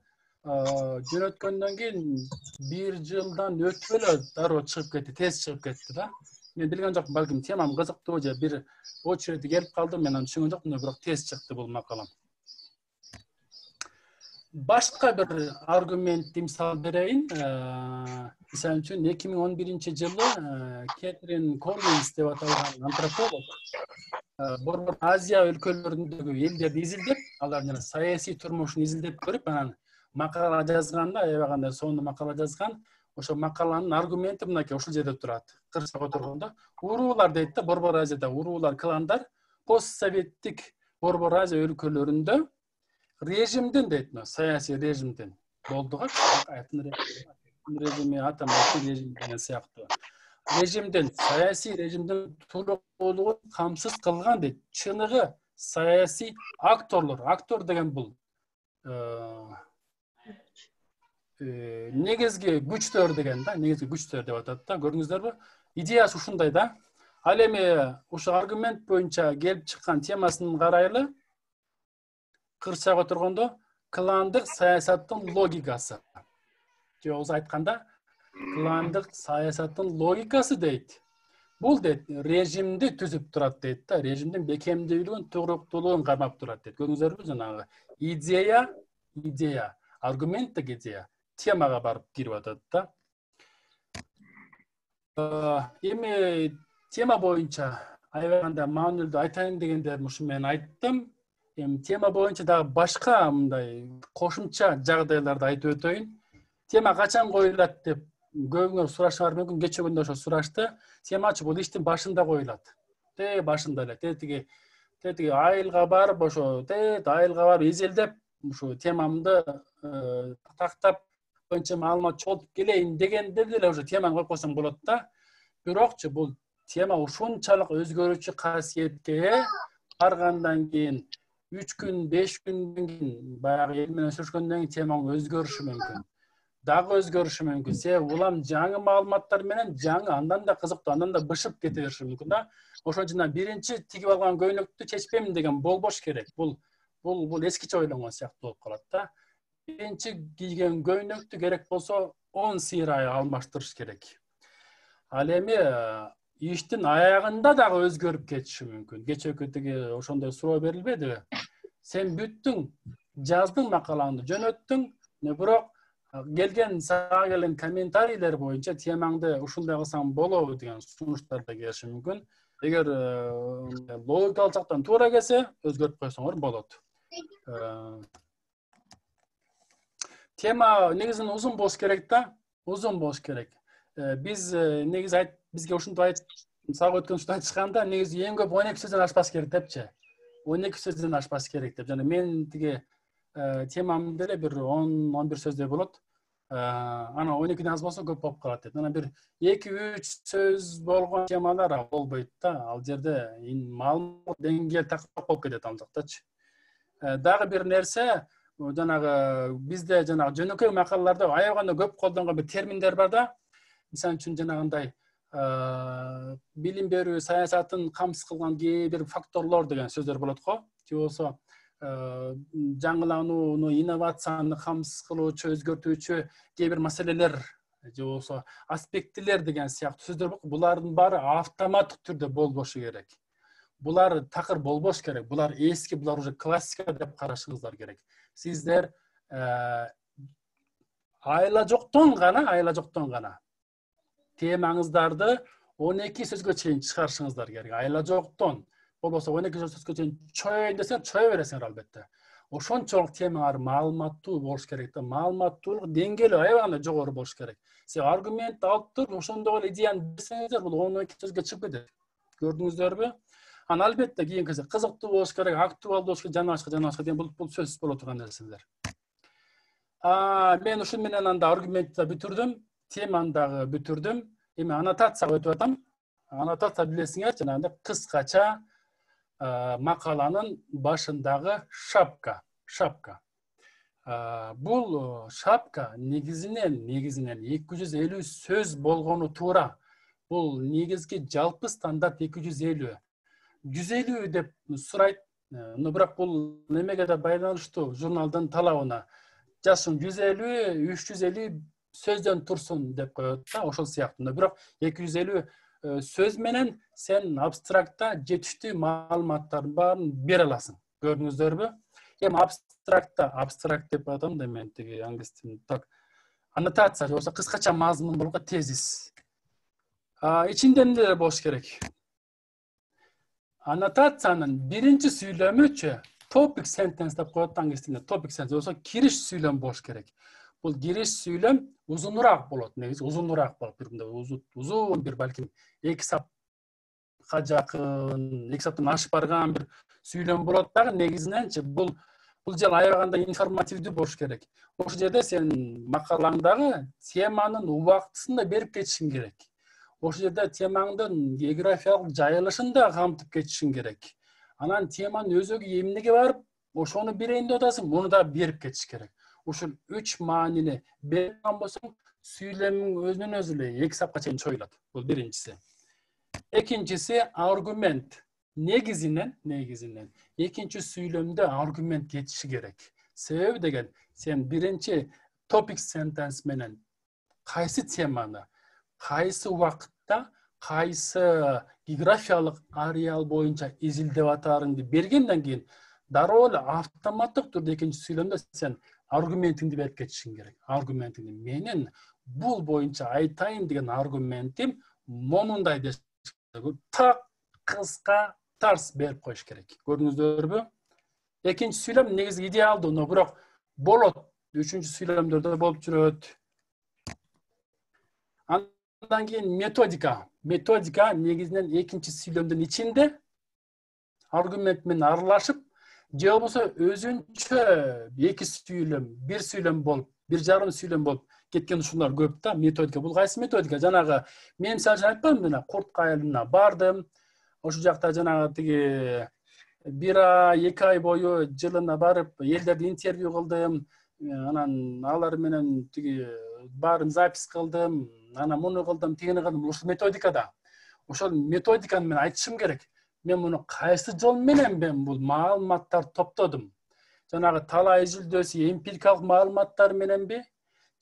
жөнөткөндөн кийин 1 жылдан өтүп эле дароо чыгып кетти, тез чыгып кетти да. Мен билген жокмун, балким темам кызыктуу же бир очереди келип калды, мен аны түшүнгөн жокмун, бирок тез чыкты бул макалам. Башка бир аргумент мисал берейин. Мисалы үчүн 2011-жылы Кэтрин Коллинс деп аталган антрополог борбор Азия өлкөлөрүндөгү элдерди изилдеп, алардын саясий турмушун изилдеп көрүп, анан макала жазганда, аябаганда сонун макала жазган. ошо макаланын аргументи мынакей ушул жерде турат. Кырсак отургондо уруулар дейт да, Борбор Азияда уруулар, кландар постсоветтик Борбор Азия өлкөлөрүндө режимдин дейт, саясий режимдин болдуга режими атам режим деген сыяктуу режимдин, саясий режимдин туруктуулугун камсыз кылган дейт. Чыныгы саясий акторлор, актор деген бул негизги күчтөр деген да, негизги күчтөр деп атат да. Көрдүңүздөрбү? Идеясы ушундай да. Ал эми ушу аргумент боюнча келип чыккан темасын карайлы. Кырсак отургондо кландык саясаттын логикасы. Же айтканда кландык саясаттын логикасы дейт. Бул дейт режимди түзүп турат дейт да, режимдин бекемдүүлүгүн, туруктуулугун кармап турат дейт. Көрдүңүздөрбү? Жанагы идея, аргументтик идея темага барып кирип атат да. Эми тема боюнча аябаганда маанилүү айтайын дегендерим ушу мен айттым. Эми тема боюнча дагы башка мындай кошумча жагдайларды айтып өтөйүн. Тема качан коюлат деп көбүңөр сурашыңар мүмкүн. Кечээ күндө ошо сурашты. Темачы бул иштин башында коюлат. Башында эле. Тетиги айылга барып, ошо айылга барып изилдеп, ушу темамды тактап канча маалымат чогултуп келейин дегенде деле уже теманы коюп койсоң болот да. Бирокчу бул тема ушунчалык өзгөрүүчү касиетке баргандан кийин 3 күн, 5 күндөн кийин баягы эл менен сүрүшкөндөн кийин темаң өзгөрүшү мүмкүн. Дагы өзгөрүшү мүмкүн. Себеби улам жаңы маалыматтар менен жаңы андан да кызыктуу, андан да бышып кете бериши мүмкүн да. Ошон үчүн биринчи тигип алган көйнөктү чечпейм деген болбош керек. Бул эскиче ойлонгон сыяктуу болуп калат да. Биринчи кийген көйнөктү керек болсо 10 сыйра алмаштырыш керек. Ал эми иштин аягында дагы өзгөрүп кетиши мүмкүн. Кечээки тиги ошондой суроо берилбедиби? Сен бүттүң, жаздың макалаңды, жөнөттүң, бирок сага келген комментарийлер боюнча темаңды ушундай кылсаң болобу деген сунуштар да келиши мүмкүн. Эгер логикалык жактан туура келсе, өзгөртүп койсоңор болот. Тема негизинен узун болуш керек да, узун болуш керек. Биз негизи бизге ушундай сага өткөн ушундай айтышканда, негизи эң көп 12 сөздөн ашпаш керек депчи. 12 сөздөн ашпаш керек деп. Жана мен тиги темам деле бир 10-11 сөздөй болот. Ана 12ден аз болсо көп болуп калат дейт. Ана бир 2-3 сөз болгон темалар болбойт да. Ал жерде маалымат деңгээл такап болуп кетет ал жактачы. Дагы бир нерсе, жанагы бизде жанагы жөнөкөй макалаларда аябаганда көп колдонгон бир терминдер бар да. Мисалы үчүн жанагындай билим берүү саясатын камсыз кылган кээ бир факторлор деген сөздөр болот го. Же болсо жаңыланууну, инновацияны камсыз кылуучу, өзгөртүүчү кээ бир маселелер, же болсо аспектилер деген сыяктуу сөздөр бар. Булардын баары автоматтык түрдө болбошу керек. Булар такыр болбош керек. Булар эски, булар уже классика деп карашыңыздар керек. Сиздер айла жоктон гана темаңыздарды 12 сөзгө чейин чыгарышыңыздар керек. Айла жоктон. Болбосо 12 сөзгө чейин чоёйн десең, чое бересиңер албетте. Ошончолук темаңар маалыматтуу болуш керек да. Маалыматтуулук деңгээли аябагында жогору болуш керек. Сиз аргумент алып туруп, ошондой эле идеяны берсеңиздер, бул 12 сөзгө чыгып кетет. Көрдүңүздөрбү? Ана албетте кийин кезде кызыктуу болуш керек, актуалдуу болуш керек, жана башка деген бул сөз боло турган нерселер. Мен ушун менен анда аргументти бүтүрдүм, теманы дагы бүтүрдүм. Эми аннотацияга өтүп атам. Аннотация билесиңер, жанагындай кыскача макаланын башындагы шапка. Бул шапка негизинен 250 сөз болгону туура. Бул негизги жалпы стандарт 250. 150 деп сурайт. Бирок бул немеге да байланыштуу, журналдын талабына. Жашын 150, 350 сөздөн турсун деп коет да, ошол сыяктуу. Бирок 250 сөз менен сен абстрактта жетиштүү маалыматтардын баарын бере аласың. Көрдүңүздөрбү? Эми абстракт деп атам да мен тиги англис тилинде. Так. Аннотация болсо кыскача мазмун болгон тезис. Ичинде эмнелер болуш керек? Аннотациянын биринчи сүйлөмүчү topic sentence деп коет англис тилинде. Topic sentence болсо кириш сүйлөм болуш керек. Бул кириш сүйлөм узунураак болот. Негизи узунураак болот. Узун бир балким 2 сапка жакын, 2 саптан ашып барган бир сүйлөм болот дагы. Негизиненчи бул жер аябаганда информативдүү болуш керек. Ошол жерде сен макалаңдагы теманын убактысын да берип кетишиң керек. Ошол жерде темаңдын географиялык жайылышын да камтып кетишиң керек. Анан теманын өзөгү эмнеге барып, ошону берейин деп атасың, муну да берип кетиш керек. Ушул 3 маанини берген болсоң, сүйлөмүң өзүнөн өзү эле 2 сапка чейин чоюлат. Бул биринчиси. Экинчиси аргумент. Негизинен экинчи сүйлөмдө аргумент кетиши керек. Себеби деген сен биринчи topic sentence менен кайсы теманы, кайсы убакытта, кайсы географиялык ареал боюнча изилдеп атарыңды бергенден кийин дароо эле автоматтык түрдө экинчи сүйлөмдө сен аргументиңди берип кетишиң керек. Аргументиңди менин бул боюнча айтайын деген аргументим момундай деш. Так кыска тарс берип коюш керек. Көрдүңүздөрбү? Экинчи сүйлөм негизи идеалдуу, но бирок болот. Үчүнчү сүйлөмдөрдө болуп жүрөт. Андан кийин методика. Методика негизинен экинчи сүйлөмдүн ичинде аргумент менен аралашып, же болбосо өзүнчө эки сүйлөм, бир сүйлөм болуп, бир жарым сүйлөм болуп кеткен ушулар көп да. Методика. Бул кайсы методика? Жанагы мен мисалы үчүн айтпаймынбы, мына Курт айылына бардым. Ошол жакта жанагы тиги 1 ай, 2 ай бою жылына барып, элдерди интервью кылдым. Анан алар менен тиги баарын запись кылдым. Анан муну кылдым, тигини кылдым. Ушул методикада. Ошол методиканы мен айтышым керек. Мен муну кайсы жол менен мен бул маалыматтарды топтодум? Жанагы талай изилдөөсү эмпирикалык маалыматтар мененби?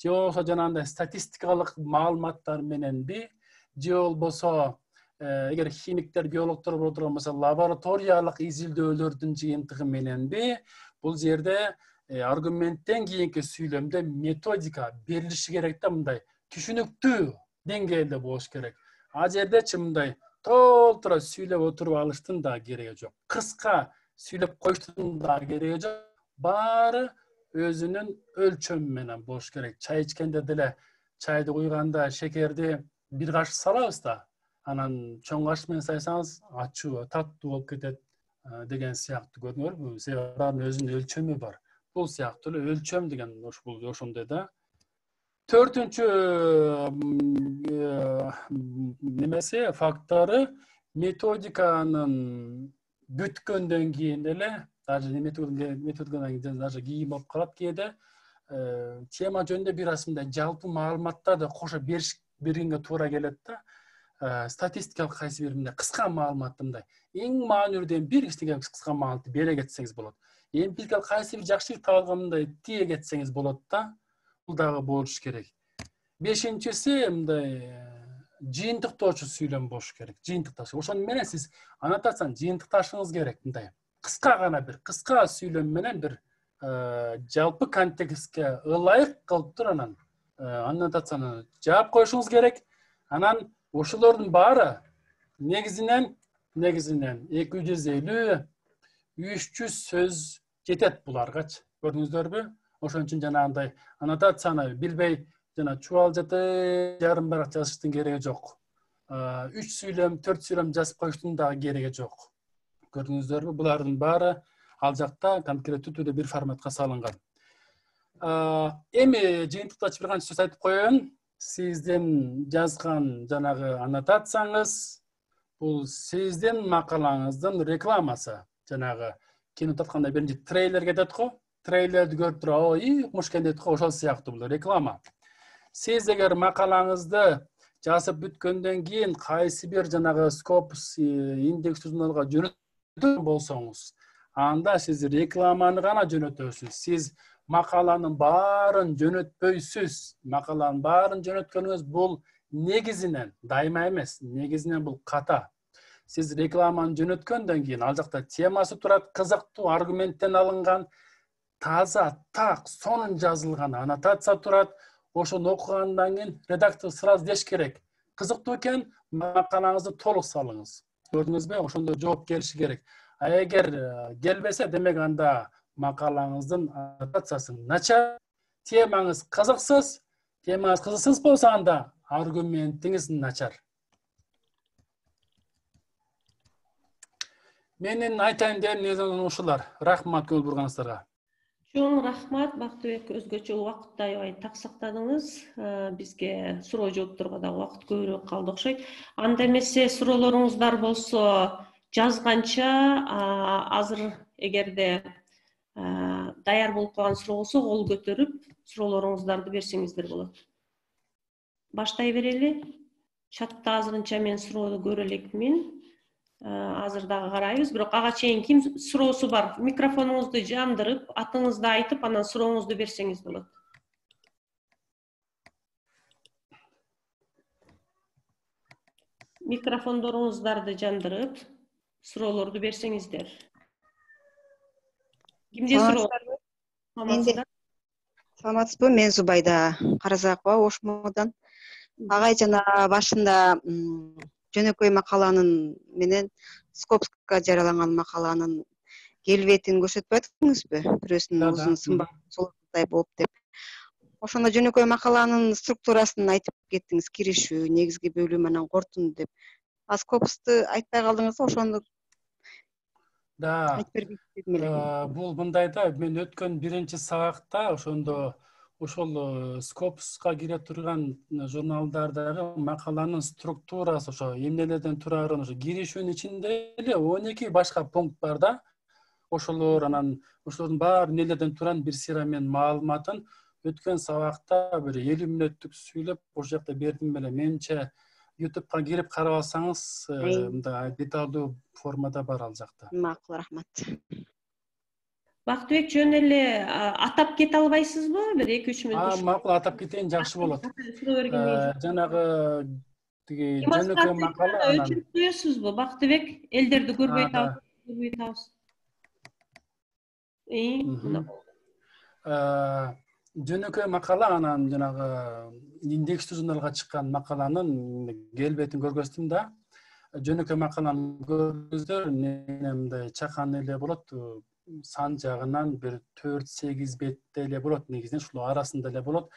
Же болбосо жанагындай статистикалык маалыматтар мененби? Же болбосо эгер химиктер, биологдор боло турган болсо лабораториялык изилдөөлөрдүн жыйынтыгы мененби? Бул жерде аргументтен кийинки сүйлөмдө методика берилиши керек да, мындай түшүнүктүү деңгээлде болуш керек. А жердечи мындай толтура сүйлөп отуруп алыштын да кереги жок. Кыска сүйлөп коюштун да кереги жок. Баары өзүнүн өлчөмү менен болуш керек. Чай ичкенде деле чайды куйганда шекерди бир кашык салабыз да. Анан чоң кашык менен сайсаңыз ачуу, таттуу болуп кетет деген сыяктуу, көрдүңөрбү? Себеби өзүнүн өлчөмү бар. Бул сыяктуу эле өлчөм деген ошондой да. Төртүнчү немеси, фактору методиканын бүткөндөн кийин эле, даже методикадан кийин даже кийин болуп калат кээде, тема жөнүндө бир аз мындай жалпы маалыматтарды кошо бергенге туура келет да. Статистикалык кайсы бир мындай кыска маалыматты мындай эң маанилүүдөн бир кичине кыска маалыматты бере кетсеңиз болот. Эмпирикалык кайсы бир жакшылык табылгандай тие кетсеңиз болот да. Бул дагы болуш керек. Бешинчиси мындай жыйынтыктоочу сүйлөм болуш керек. Жыйынтыкташ. Ошону менен сиз аннотацияны жыйынтыкташыңыз керек. Мындай кыска гана бир кыска сүйлөм менен бир жалпы контекстке ылайык кылып туруп анан аннотацияны жаап коюшуңуз керек. Анан ошолордун баары негизинен 250-300 сөз жетет буларгачы. Көрдүңүздөрбү? Ошон үчүн жанагындай аннотацияны билбей жана чубал жыты жарым барак жазыштын кереги жок. 3 сүйлөм, 4 сүйлөм жазып коюштун дагы кереги жок. Көрдүңүздөрбү? Булардын баары ал жакта конкреттүү түрдө бир форматка салынган. Эми жыйынтыктачы бир канча сөз айтып коеюн. Сиздин жазган жанагы аннотацияңыз бул сиздин макалаңыздын рекламасы. Жанагы кино татканда биринчи трейлер кетет го. Трейлерди көрүп туруп, ой, мушкен дейт го, ошол сыяктуу бул реклама. Сиз эгер макалаңызды жазып бүткөндөн кийин кайсы бир жанагы Scopus индекс журналга жөнөткөн болсоңуз, анда сиз рекламаны гана жөнөтөсүз. Сиз макаланын баарын жөнөтпөйсүз. Макаланын баарын жөнөткөнүңүз бул негизинен, дайыма эмес, негизинен бул ката. Сиз рекламаны жөнөткөндөн кийин ал жакта темасы турат, кызыктуу аргументтен алынган, таза, так, сонун жазылган аннотация турат. Ошону окугандан кийин редактор сразу деш керек. Кызыктуу экен, макалаңызды толук салыңыз. Көрдүңүзбү? Ошондо жооп келиши керек. А эгер келбесе, демек анда макалаңыздын аннотациясы начар, темаңыз қызықсыз болса анда аргументіңіз начар. Менің айтайын деген негізінен ушулар. Рахмат көңіл бурганыңыздарға. Чоң рахмат, Бактыбек, өзгөчө убакытты аябай таксактадыңыз. Бизге суроо жоопторго да убакыт көбүрөөк калды окшойт. Анда эмесе суроолоруңуздар болсо жазганча, азыр эгерде даяр болуп калган суроо болсо кол көтөрүп суроолоруңуздарды берсеңиздер болот. Баштай берели. Чатта азырынча мен суроодо көрө элекмин. Азыр дагы карайбыз, бирок ага чейин ким суроосу бар? Микрофонуңузду жандырып, атыңызды айтып, анан сурооңузду берсеңиз болот. Микрофондоруңуздарды жандырып, суроолорду берсеңиздер. Кимде суроо? Саламатсызбы, мен Зубайда Каразакова, Ошмодан. Агай жана башында жөнөкөй макаланын менен Скопска жарыяланган макаланын келбетин көрсөтүп айттыңызбы? Бирөөсүнүн узун сымбат солутай болуп деп. Ошондо жөнөкөй макаланын структурасын айтып кеттиңиз, киришүү, негизги бөлүм, анан корутунду деп. Скопсты айтпай калдыңыз, ошондо Да, айтып бергенсиз эле. бул мындай да, мен өткөн биринчи сабакта ошондо ошол Скопска кире турган журналдардагы макаланын структурасы ошо эмнелерден турарын, ошо киришүүнүн ичинде эле 12 башка пункт бар да. Ошолор анан ошолордун баары эмнелерден туран бир сыйра мен маалыматын өткөн сабакта бир 50 мүнөттүк сүйлөп ошол жакта бердим эле. Менимче YouTube'га кирип карап алсаңыз, мындай деталдуу формада бар ал жакта. Макул, рахмат. Бактыбек, жөн эле атап кете албайсызбы? Бир 2-3 мүнөт. Макул, атап кетейин, жакшы болот. Жанагы тиги жөнөкөй макала анан өчүп коесузбу, Бактыбек? Элдерди көрбөй табыз. Жөнөкөй макала анан жанагы индекстүү журналга чыккан макаланын келбетин көргөздүм да. Жөнөкөй макаланы көргөздөр, мындай чакан эле болот. Сан жагынан бир 4-8 бетте эле болот, негизинен ушул арасында эле болот.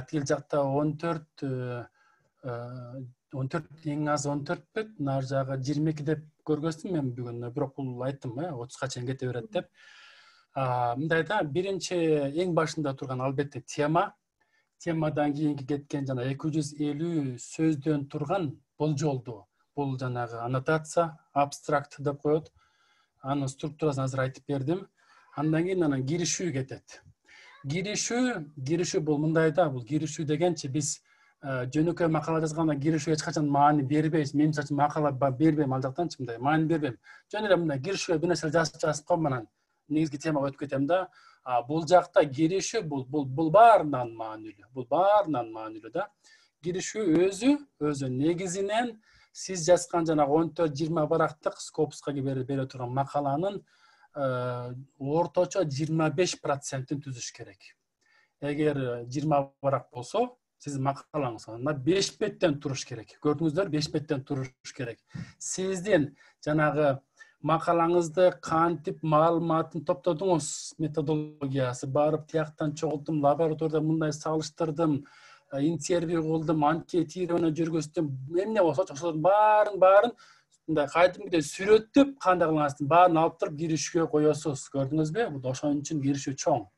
Тил жакта 14 эң аз 14 бет, нар жагы 22 деп көргөздүм мен бүгүн. Бирок бул айттым, 30га чейин кете берет деп. Мындай да, биринчи эң башында турган албетте тема. Темадан кийинки кеткен жана 250 сөздөн турган болжолду. Бул жанагы аннотация, абстракт деп коет. Анын структурасын азыр айтып бердим. Андан кийин анан киришүү кетет. Киришүү бул мындай да, бул киришүү дегенчи биз жөнөкөй макала жазганда киришүүгө эч качан маани бербейбиз. Мен чачым макала бербейм ал жактанчы, мындай маани бербейм. Жөн эле мындай киришүүгө бир нерсе жазып коем, анан негизги темага өтүп кетем да. Бул жакта киришүү бул баарынан маанилүү да. Киришүү өзү негизинен сиз жазган жанагы 14-20 барактык Скопска бере турган макаланын орточо 25%-ин түзүш керек. Эгер 20 барак болсо, сиздин макалаңыз анда 5 беттен туруш керек. Көрдүңүздөр, 5 беттен туруш керек. Сиздин жанагы макалаңызды кантип маалыматын топтодуңуз, методологиясы барып тияктан чогултум, лабораторияда мындай салыштырдым, интервью кылдым, анкетирование жүргүздүм, эмне болсо ошолордун баарын мындай кайдымгыдай сүрөттөп, кандай кылгансыздын баарын алып туруп киришүүгө коесуз. Көрдүңүзбү? Бул ошон үчүн киришүү чоң.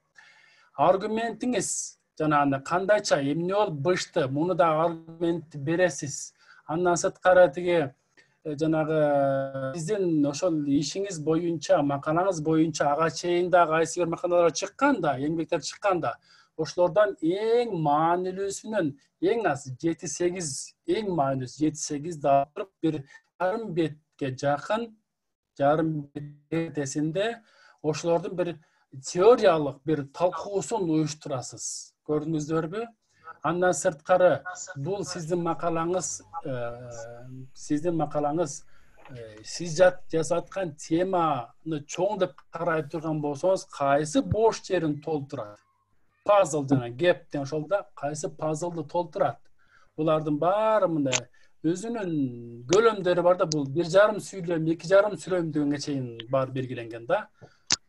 Аргументиңиз жанагы кандайча эмне болуп бышты, муну да аргумент бересиз. Андан сырткары тиги жанагы сиздин ошол ишиңиз боюнча, макалаңыз боюнча ага чейин да кайсы бир макалалар чыккан да, эмгектер чыккан да. Ошолордон эң маанилүүсүнөн эң аз 7-8 эң маанилүүсү 7-8 да бир жарым бетке жакын, жарым бетесинде ошолордун бир теориялык бир талкуусун уюштурасыз. Көрдүңүздөрбү? Андан сырткары бул сиздин макалаңыз, сиз жазып аткан теманы чоң деп карай турган болсоңуз, кайсы бош жерин толтурат? Пазл жана геп деген ошол да, кайсы пазлды толтурат? Булардын баары мындай өзүнүн көлөмдөрү бар да, бул 1,5 сүйлөм, 2,5 сүйлөм дегенге чейин бар белгиленген да.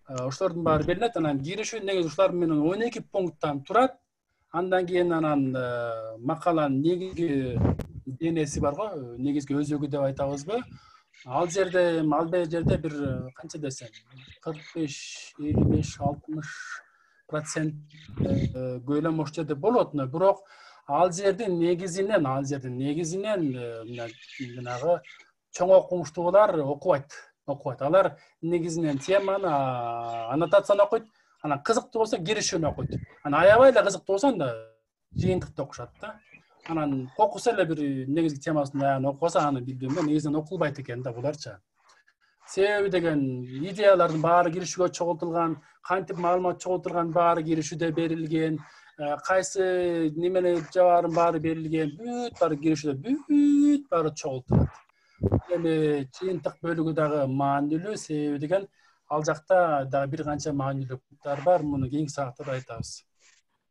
Ошолордун баары берилет. Анан киришүү негизи ушулар менен 12 пункттан турат. Андан кийин анан макаланын негизги денеси бар го, негизги өзөгү деп айтабызбы? Ал жерде бир канча десем 45, 55, 60% көйлөм ош жерде болот, бирок ал жердин негизинен жанагы чоң окумуштуулар окубайт. Алар негизинен теманы, аннотацияны окуйт, анан кызыктуу болсо киришүүнү окуйт. Анан аябай эле кызыктуу болсо анда жыйынтыкты окушат да. Анан окуса эле бир негизги темасын аягына окубаса, аны билбейм, негизинен окулбайт экен да буларча. Себеби деген идеялардын баары киришүүгө чогултулган, кантип маалымат чогултулган баары киришүүдө берилген, кайсы немени жабаарын баары берилген, бүт баары киришүүдө бүт баары чогултулат. Эми жыйынтык бөлүгү дагы маанилүү, себеби деген ал жакта дагы бир канча маанилүүлүктөр бар, муну кийинки саатта айтабыз.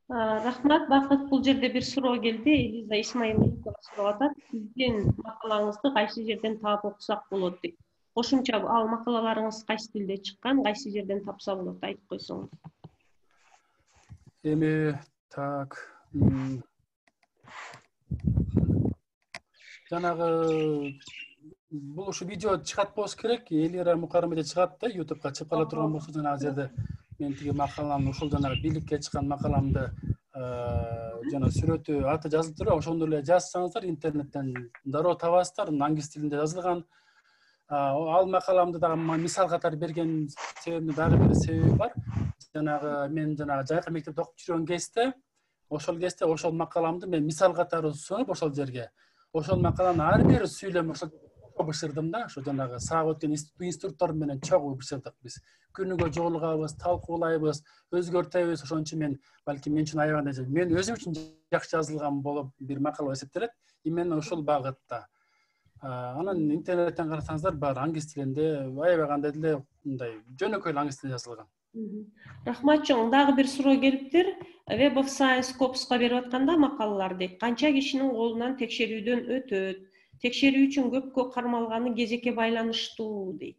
Рахмат, Бакыт, бул жерде бир суроо келди. Элиза Исмаилова сурап атат. Сиздин макалаңызды кайсы жерден таап окусак болот дейт. Кошумча ал макалаларыңыз кайсы тилде чыккан, кайсы жерден тапса болот, айтып койсоңуз. Эми так. Жанагы бул ушу видео чыгат болсо керек, Элира Мукарымеде чыгат да, YouTubeга чыгып кала турган болсо, жанагы жерде мен тиги макаламды, ушул жанагы бийликке чыккан макаламды жана сүрөтү аты жазылып туруп, ошондо эле жазсаңыздар интернеттен дароо табасыздар, англис тилинде жазылган. Ал макаламды дагы мисал катары берген себебимде дагы бир себеби бар. Мен жайкы мектепте окуп жүргөн кезде, ошол макаламды мен мисал катары сунуп ошол жерге. Ошол макаланы ар бир сүйлөм бышырдым да, ошо жанагы сабак өткөн инструктор менен чогуу бышырдык биз. Күнүгө жолугабыз, талкуулайбыз, өзгөртөбүз. Ошон үчүн мен балким мен үчүн аябай мен өзүм үчүн жакшы жазылган болуп бир макала эсептелет. Именно ушул багытта. Анан интернеттен карасаңыздар бар англис тилинде, аябай кандай деле мындай жөнөкөй англис тилинде жазылган. Рахмат чоң, дагы бир суроо келиптир. Web of Science Scopus'ка берип атканда макалалар дейт. Канча кишинин колунан текшерүүдөн өтөт? Текшерүү үчүн көпкө кармалганы кезекке байланыштуу дейт.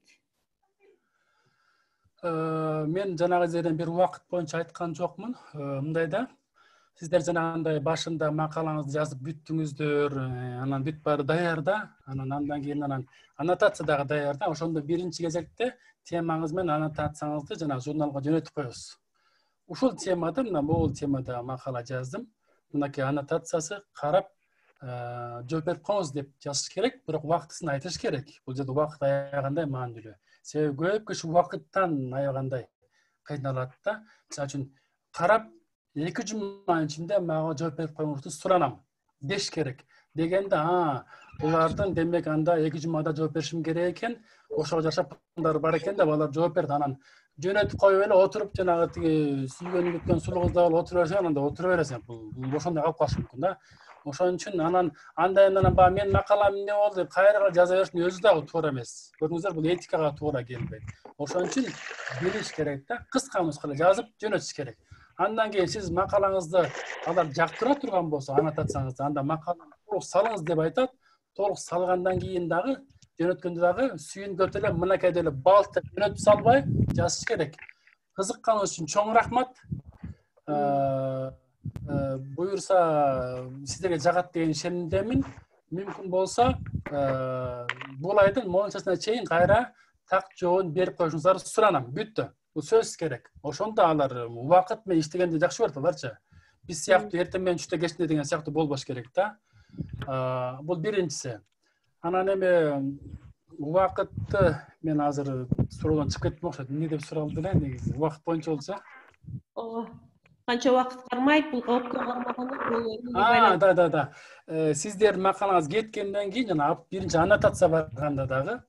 Мен жанагы жерден бир убакыт боюнча айткан жокмун. Мындайда сиздер жанагындай башында макалаңызды жазып бүттүңүздөр, анан бүт баары даяр да, андан кийин аннотация дагы даяр да. Ошондо биринчи кезекте темаңыз менен аннотацияңызды жанагы журналга жөнөтүп коесуз. Ушул темада, могул темада макала жаздым. Мынакей аннотациясы карап жооп берип коңуз деп жазыш керек, бирок убактысын айтыш керек. Бул жерде убакыт аягандай маанилүү. Себеби көп киши убакыттан аягандай кыйналат да. Мисалы үчүн карап 2 жуманын ичинде мага жооп берип коюңузду суранам деш керек. Дегенде, булардын демек анда 2 жумада жооп беришим керек экен. Ошого жараша пландар бар экен деп алар жооп берди. Анан жөнөтүп коюп эле отуруп жанагы тиги сүйгөнү бүткөн сулуу кызды алып отура берсең, анда отура бересиң. Бул ошондой калып калышы мүмкүн да. Ошон үчүн анан мен макалам эмне болду деп кайра жаза бериштин өзү дагы туура эмес. Көрдүңүздөр, бул этикага туура келбейт. Ошон үчүн билиш керек да, кыска нускада жазып жөнөтүш керек. Андан кийин сиз макалаңызды алар жактыра турган болсо, аннотацияңызды, анда макаланы толук салыңыз деп айтат. Толук салгандан кийин дагы жөнөткөндө дагы сүйүнгөп эле мынакей деле балтып жөнөтүп салбай жазыш керек. Кызыкканыңыз үчүн чоң рахмат. Буюрса сиздерге жагат деген ишенимдемин. Мүмкүн болсо бул айдын мончасына чейин кайра так жообун берип коюшуңуздарды суранам. Бүттү. Бул сөзсүз керек. Ошондо алар убакыт менен иштегенди жакшы көрөт аларчы. Биз сыяктуу эртең менен түштө кечинде деген сыяктуу болбош керек да. Бул биринчиси. Анан эми убакытты мен азыр суроодон чыгып кеттим окшойт. Эмне деп суралды эле негизи? Убакыт боюнча болсо. Канча убакыт кармайт, бул коопко кармаганы Да. Сиздер макалаңыз кеткенден кийин жана биринчи аннотация барганда дагы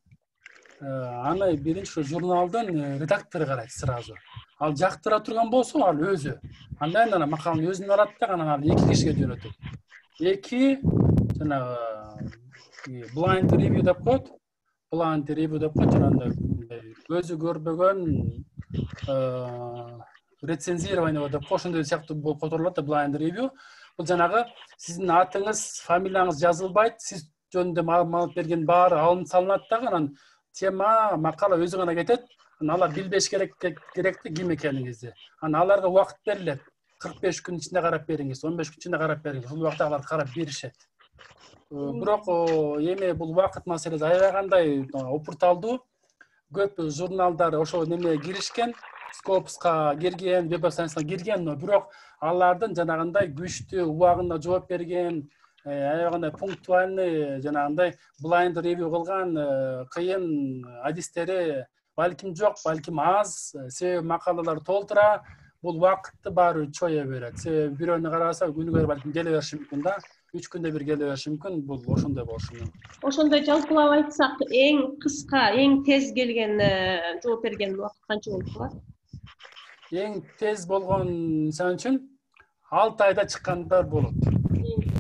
аны биринчи журналдын редактору карайт сразу. Ал жактыра турган болсо, ал өзү. Андан кийин макаланын өзүн алат да, анан ал 2 кишиге жөнөтөт. 2 жанагы blind review деп коет. Жанагы өзү көрбөгөн рецензирование деп ошондой сыяктуу болуп которулат да, blind review. Бул жанагы сиздин атыңыз, фамилияңыз жазылбайт, сиз жөнүндө маалымат берген баары алынып салынат дагы, анан тема, макала өзү гана кетет. Алар билбеш керек ким экениңизди. Анан аларга убакыт берилет. 45 күн ичинде карап бериңиз, 15 күн ичинде карап бериңиз. Ушул убакта алар карап беришет. Бирок эми бул убакыт маселеси аябагандай опурталдуу. Көп журналдар ошо неме киришкен, Scopus'ка кирген, Web of Science'ка кирген, бирок алардын жанагындай күчтүү убагында жооп берген, аябагандай пунктуальный жанагындай blind review кылган кыйын адистери балким жок, балким аз, себеби макалалар толтура, бул убакытты баары чоя берет. Себеби бирөөнү караса күнүгө балким келе бериши мүмкүн да. 3 күндө бир келе бериши мүмкүн, бул ошондой болушу мүмкүн. Ошондой жалпылап айтсак, эң кыска, эң тез келген жооп берген убакыт канча болду? Эң тез болгон мисалы үчүн 6 айда чыккандар болот.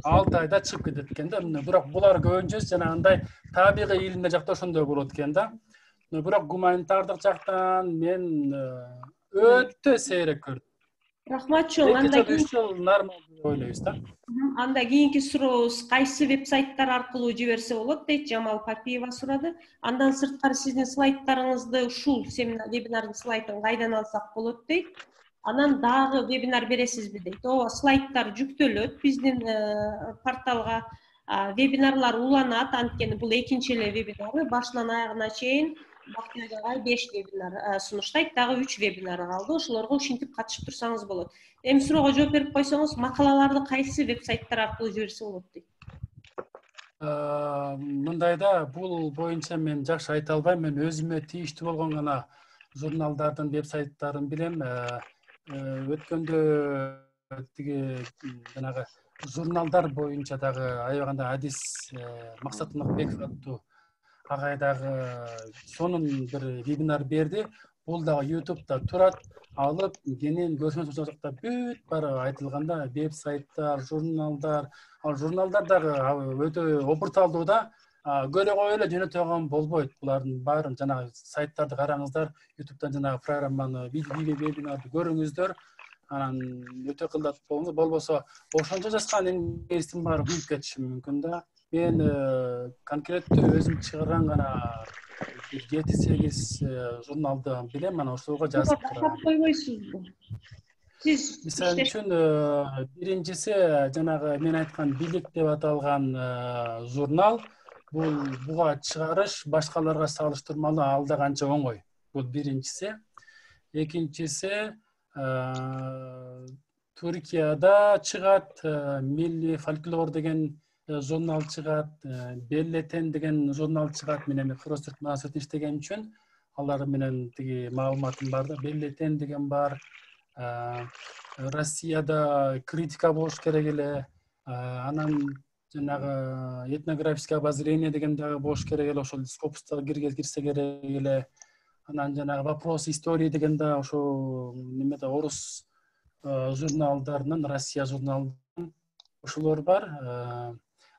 6 айда чыгып кетет экен да. Бирок булар көбүнчөсү жанагындай табигый илимдер жакта ошондой болот экен да. Бирок гуманитардык жактан мен өтө сейрек көрдүм. Рахмат чоң, анда нормал деп ойлойбуз да. Анда кийинки сурообуз кайсы вебсайттар аркылуу жиберсе болот дейт, Жамал Папиева сурады. Андан сырткары сиздин слайдтарыңызды ушул семинар вебинардын слайдын кайдан алсак болот дейт. Анан дагы вебинар бересизби дейт. Ооба, слайдтар жүктөлөт биздин порталга. Вебинарлар уланат, анткени бул экинчи эле вебинары, башынан аягына чейин Бактыбек агай 5 вебинар сунуштайт, дагы 3 вебинар калды. Ошолорго ушинтип катышып турсаңыз болот. Эми суроого жооп берип койсоңуз, макалаларды кайсы вебсайттар аркылуу жиберсе болот дейт. Мындайда бул боюнча мен жакшы айта албайм. Мен өзүмө тийиштүү болгон гана журналдардын вебсайттарын билем. Өткөндө тиги жанагы журналдар боюнча дагы аябагандай адис Максат Нурбеков аттуу агай дагы сонун бир вебинар берди. Бул дагы YouTube'да турат. Алып кенен көрсөңүз ошол жакта бүт баары айтылганда вебсайттар, журналдар, ал журналдар дагы өтө опурталдуу да. Көрө коюп эле жөнөтө койгон болбойт. Булардын баарын жанагы сайттарды караңыздар, YouTube'дан жанагы программаны, вебинарды көрүңүздөр. Анан өтө кылдат болбосо ошончо жазган эңгестин баары күйүп кетиши мүмкүн да. Мен конкреттүү өзүм чыгарган гана 7-8 журналды билем, анан ошолорго жазып турам. Атап койбойсузбу? Сиз мисалы үчүн биринчиси жанагы мен айткан билик деп аталган журнал. Буга чыгарыш башкаларга салыштырмалуу алда канча оңой. Бул биринчиси. Экинчиси Түркияда чыгат, Milli Folklor деген журнал чыгат, Belletin деген журнал чыгат. Мен эми Кыргыз-Түрк мунасабатын иштеген үчүн алар менен тиги маалыматым бар да. Belletin деген бар. Россияда критика болуш керек эле. Анан жанагы этнографическое обозрение деген дагы болуш керек эле, ошол Scopus'та кирсе керек эле. Анан жанагы вопрос истории деген да ошо немеде орус журналдарынын, Россия журналдарынын ошолор бар.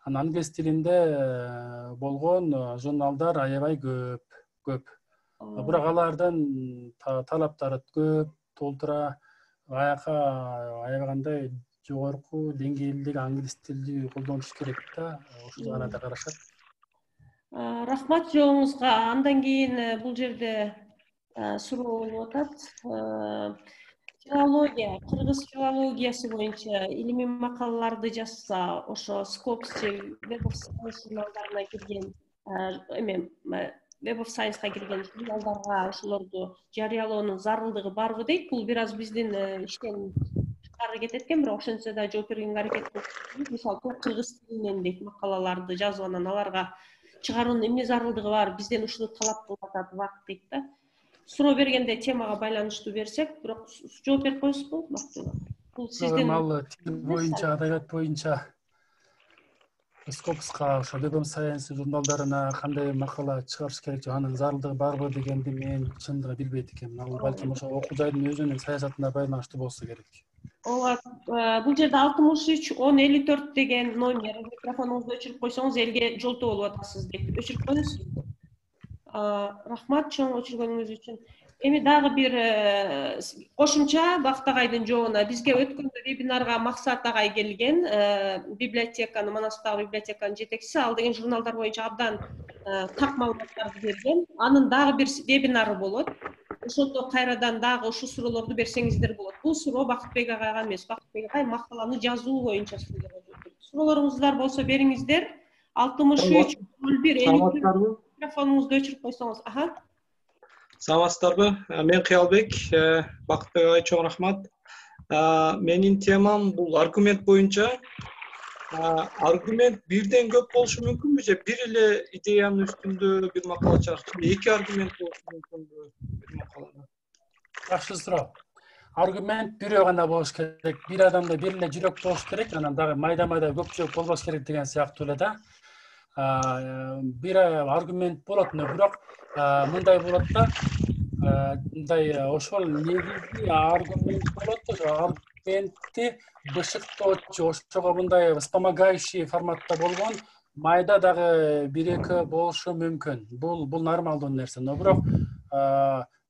Анан англис тилинде болгон журналдар аябай көп. Бирок алардын талаптары көп, толтура аябагандай жогорку деңгээлдеги англис тилди колдонуш керек да. Ошол гана да карашат. Рахмат жооңузга. Андан кийин бул жерде суроо болуп атат. Филология, кыргыз филологиясы боюнча илимий макалаларды жазса, ошо Scopus же Web of Science журналдарына кирген, Web of Science-ка кирген журналдарга ошолорду жарыялоонун зарылдыгы барбы дейт. Бул бир аз биздин иштен тышкары кетет экен, бирок ошентсе да жооп бергенге аракет кылып, мисалы кыргыз тилинен дейт макалаларды жазып, анан аларга чыгаруунун эмне зарылдыгы бар, бизден ушуну талап кылып атат ВАК дейт да. Суроо бергенде темага байланыштуу берсек, бирок жооп берип коесузбу? Бул сиздин ал тил боюнча, адабият боюнча Scopus'ка ошо Web of Science журналдарына кандай макала чыгарыш керек, анын зарылдыгы барбы дегенди мен чындыгы билбейт экенмин. Ал балким ошо окуу жайдын өзүнүн саясатына байланыштуу болсо керек. Ооба, бул жерде 63-10-54 деген номер, микрофонуңузду өчүрүп койсоңуз элге жолтоо болуп атасыз деп өчүрүп коесузбу? Рахмат чоң өчүргөнүңүз үчүн. Эми дагы бир кошумча Бакыт агайдын жообуна бизге өткөндө вебинарга Максат агай келген, библиотеканы, Манастагы библиотеканын жетекчиси, ал деген журналдар боюнча абдан так маалыматтарды берген. Анын дагы бир вебинары болот. Ошондо кайрадан дагы ушул суроолорду берсеңиздер болот. Бул суроо Бакытбек агайга эмес, Бакытбек агай макаланы жазуу боюнча суроолоруңуздар болсо бериңиздер. 63 01 микрофонуңузду өчүрүп койсоңуз. Саламатсыздарбы? Мен Кыялбек, Бакытбек агай чоң рахмат. Менин темам бул аргумент боюнча. Аргумент бирден көп болушу мүмкүнбү же бир эле идеянын үстүндө бир макала чыгыш? Эки аргумент болушу мүмкүнбү бир макалада? Жакшы суроо. Аргумент бирөө гана болуш керек. Бир адамда бир эле жүрөк болуш керек, анан дагы майда-майда көпчүлүк болбош керек деген сыяктуу эле да. Бир аргумент болот, бирок мындай болот да, мындай ошол негизги аргумент болот, ошо аргументти бышыктоочу, ошого мындай вспомогающий форматта болгон майда дагы бир-эки болушу мүмкүн. Бул нормалдуу нерсе. Но бирок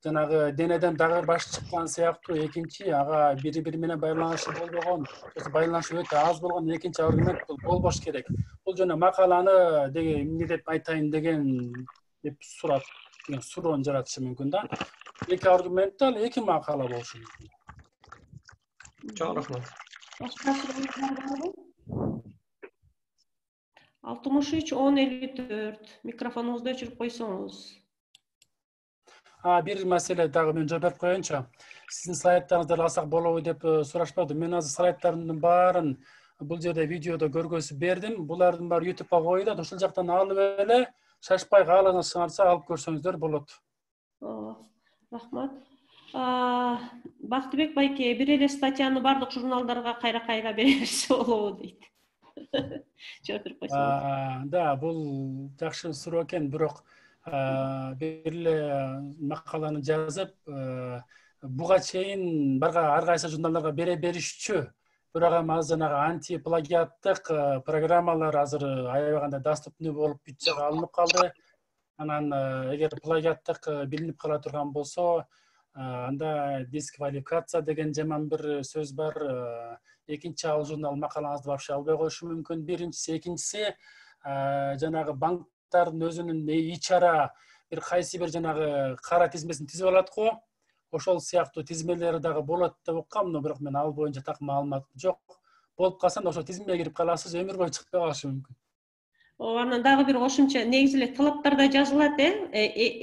жанагы денеден дагы бир баш чыккан сыяктуу экинчи ага бири-бири менен байланышы болбогон, байланышы өтө аз болгон экинчи аргумент болбош керек. Бул жана макаланы деген эмне деп айтайын деген деп сурап, деген суроону жаратышы мүмкүн да. Эки аргумент ал эки макала болушу мүмкүн. Чоң рахмат. Башка суроолор барбы? 63 1054 микрофонуңузду өчүрүп койсоңуз. Бир маселе дагы мен жооп берип коеюнчу. Сиздин слайдтарыңызды алсак болобу деп сурашпады. Мен азыр слайдтарымдын баарын бул жерде видеодо көргөзүп бердим. Булардын баары YouTube'га коюлат. Ошол жактан алып эле шашпай кааласаңарса алып көрсөңүздөр болот. Рахмат. Бактыбек байке, бир эле статьяны бардык журналдарга кайра бере берсе болобу дейт. Жооп берип койсоңуз. Да, бул жакшы суроо экен, бирок бир эле макаланы жазып, буга чейин ар кайсы журналдарга бере беришчү. Бирок азыр жанагы антиплагиаттык программалар азыр аябаганда доступный болуп бүт жака алынып калды. Анан эгер плагиаттык билинип кала турган болсо, анда дисквалификация деген жаман бир сөз бар. Экинчи ал журнал макалаңызды вообще албай коюшу мүмкүн. Биринчиси, экинчиси жанагы банктардын өзүнүн ичара бир кайсы бир жанагы кара тизмесин тизип алат го. Ошол сыяктуу тизмелери дагы болот деп уккам, бирок мен ал боюнча так маалыматым жок. Болуп калса ошол тизмеге кирип каласыз, өмүр бою чыкпай калышы мүмкүн. Анан дагы бир кошумча негизи эле талаптарда жазылат,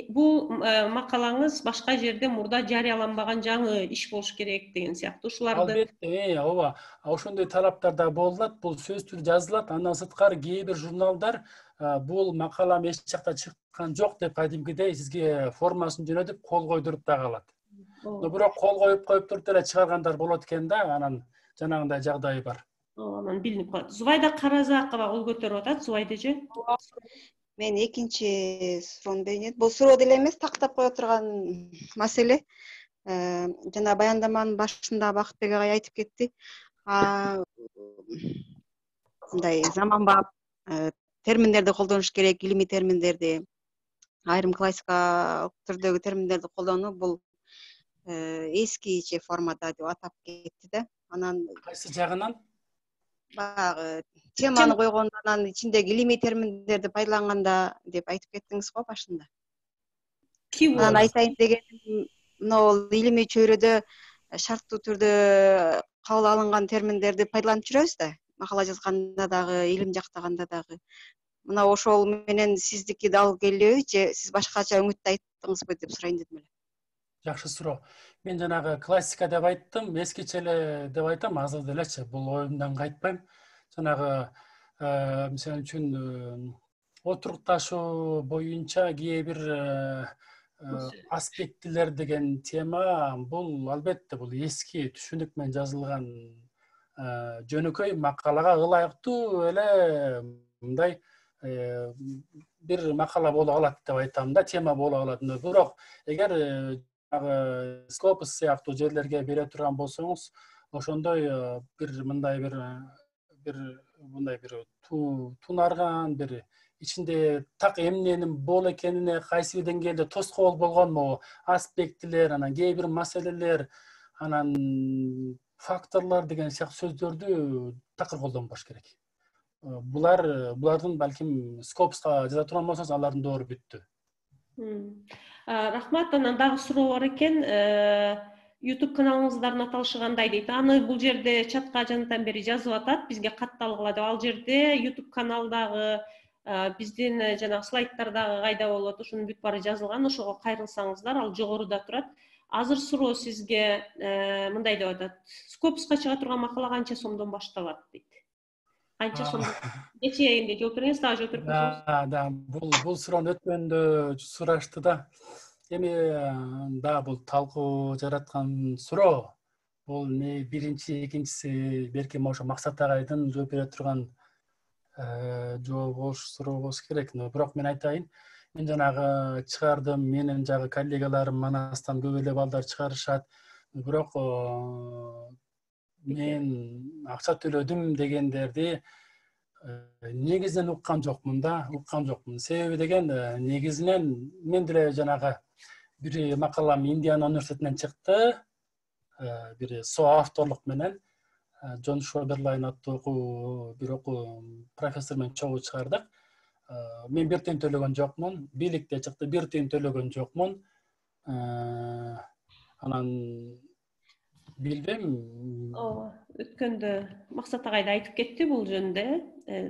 бул макалаңыз башка жерде мурда жарыяланбаган жаңы иш болуш керек деген сыяктуу. Ушуларды албетте, ооба. Ошондой талаптарда болот, бул сөз түрү жазылат. Андан сырткары кээ бир журналдар бул макалам эч жакта чыккан жок деп кадимкидей сизге формасын жөнөтүп кол койдуруп да калат. Но бирок кол коюп туруп эле чыгаргандар болот экен да, анан жанагындай жагдай бар. Анан билинип калат. Зубайда Каразакова кол көтөрүп атат. Зубайда же? Мен экинчи суроону берейин. Бул суроо деле эмес, тактап кое турган маселе. Жана баяндаманын башында Бакытбек агай айтып кетти. Мындай заманбап терминдерди колдонуш керек, илимий терминдерди, айрым классикалык түрдөгү терминдерди колдонуу бул эскиче формада деп атап кетти да. Анан кайсы жагынан? Багы теманы койгондо анан ичиндеги илимий терминдерди пайдаланганда деп айтып кеттиңиз го башында. Анан айтайын дегеним, мына илимий чөйрөдө шарттуу түрдө кабыл алынган терминдерди пайдаланып жүрөбүз да. Макала жазганда дагы, илим жактаганда дагы. Мына ошол менен сиздики да алып келеби же сиз башкача өңүттү айттыңызбы деп сурайын дедим эле. Жакшы суроо. Мен жанагы классика деп айттым, эскиче эле деп айтам, азыр делечи, бул оюмдан кайтпайм. Жанагы мисалы үчүн отурукташуу боюнча кээ бир аспектилер деген тема бул албетте бул эски түшүнүк менен жазылган жөнөкөй макалага ылайыктуу эле мындай бир макала боло алат деп айтам да, тема боло алат. Бирок эгер Скопус сыяктуу жерлерге бере турган болсоңуз, ошондой бир мындай бир тунарган, бир ичинде так эмненин бол экенине кайсы бир деңгээлде тоскоол болгонмо аспектилер, анан кээ бир маселелер, анан факторлор деген сыяктуу сөздөрдү такыр колдонбош керек. Булардын балким Scopus'ка жаза турган болсоңуз, алардын доору бүттү. Рахмат. Анан дагы суроо бар экен. YouTube каналыңыздардын аталышы кандай дейт. Аны бул жерде чатка жанатан бери жазып атат, бизге катталгыла деп. Ал жерде YouTube каналдагы биздин жанагы слайдтардагы кайда болот, ошонун бүт баары жазылган. Ошого кайрылсаңыздар, ал жогоруда турат. Азыр суроо сизге мындай деп атат. Scopus'ка чыга турган макала канча сомдон башталат дейт. Канча сомдон? Кечээинде жооп бериңиз, дагы жооп берип койсоңуз. Да, бул суроону өткөндө сурашты да. Эми да бул талкуу жараткан суроо. Бул не биринчи, экинчиси беркем ошо Максат агайдын жооп бере турган жооп суроо болуш керек. Бирок мен айтайын, мен жанагы чыгардым, менин жагы коллегаларым Манастан көп эле балдар чыгарышат. Бирок мен акча төлөдүм дегендерди негизинен уккан жокмун. Себеби деген негизинен мен деле жанагы бир макалам Индиана университетинен чыкты. Бир соавторлук менен Джон Шоберлайн аттуу бир окуу профессор менен чогуу чыгардык. Мен бир тиын төлөгөн жокмун. Бийликте чыкты, бир тиын төлөгөн жокмун. Анан билбейм. Өткөндө Максат агай да айтып кетти бул жөнүндө.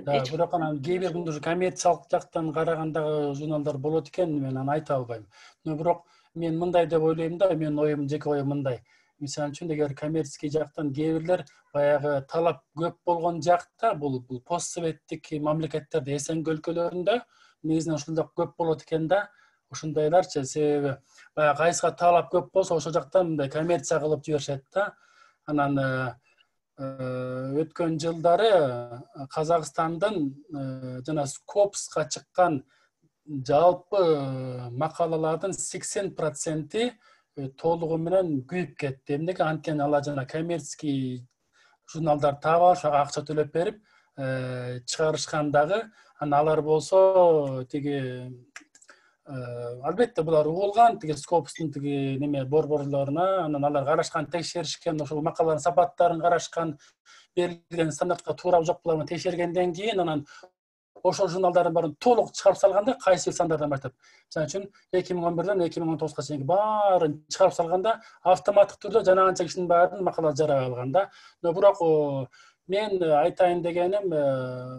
Да, бирок анан кээ бир күндү коммерциялык жактан карагандагы журналдар болот экен, мен аны айта албайм. Бирок мен мындай деп ойлойм да, менин оюм, жеке оюм мындай. Мисалы үчүн, эгер коммерческий жактан кээ бирлер баягы талап көп болгон жакта, бул постсоветтик мамлекеттерде, СНГ өлкөлөрүндө негизинен ушундай көп болот экен да. Ушундайларчы, себеби баягы кайсыга талап көп болсо, ошол жактан мындай коммерция кылып жиберишет да. Анан өткөн жылдары Казакстандын жана Scopus'ка чыккан жалпы макалалардын 80% толугу менен күйүп кетти. Эмнеге? Анткени алар жана коммерческий журналдар таап ошого акча төлөп берип чыгарышкан дагы. Анан алар болсо тиги албетте булар угулган, тиги Scopus'тун тиги неме борборлоруна, анан алар карашкан, текшеришкен, ошол макаланын сапаттарын карашкан, берилген стандартка туура жок буларын текшергенден кийин анан ошол журналдардын баарын толук чыгарып салганда, кайсы бир сандардан баштап, мисалы үчүн 2011ден 2019га чейинки баарын чыгарып салганда автоматтык түрдө жанагынча кишинин баарын макала жарая алган да. Бирок мен айтайын дегеним,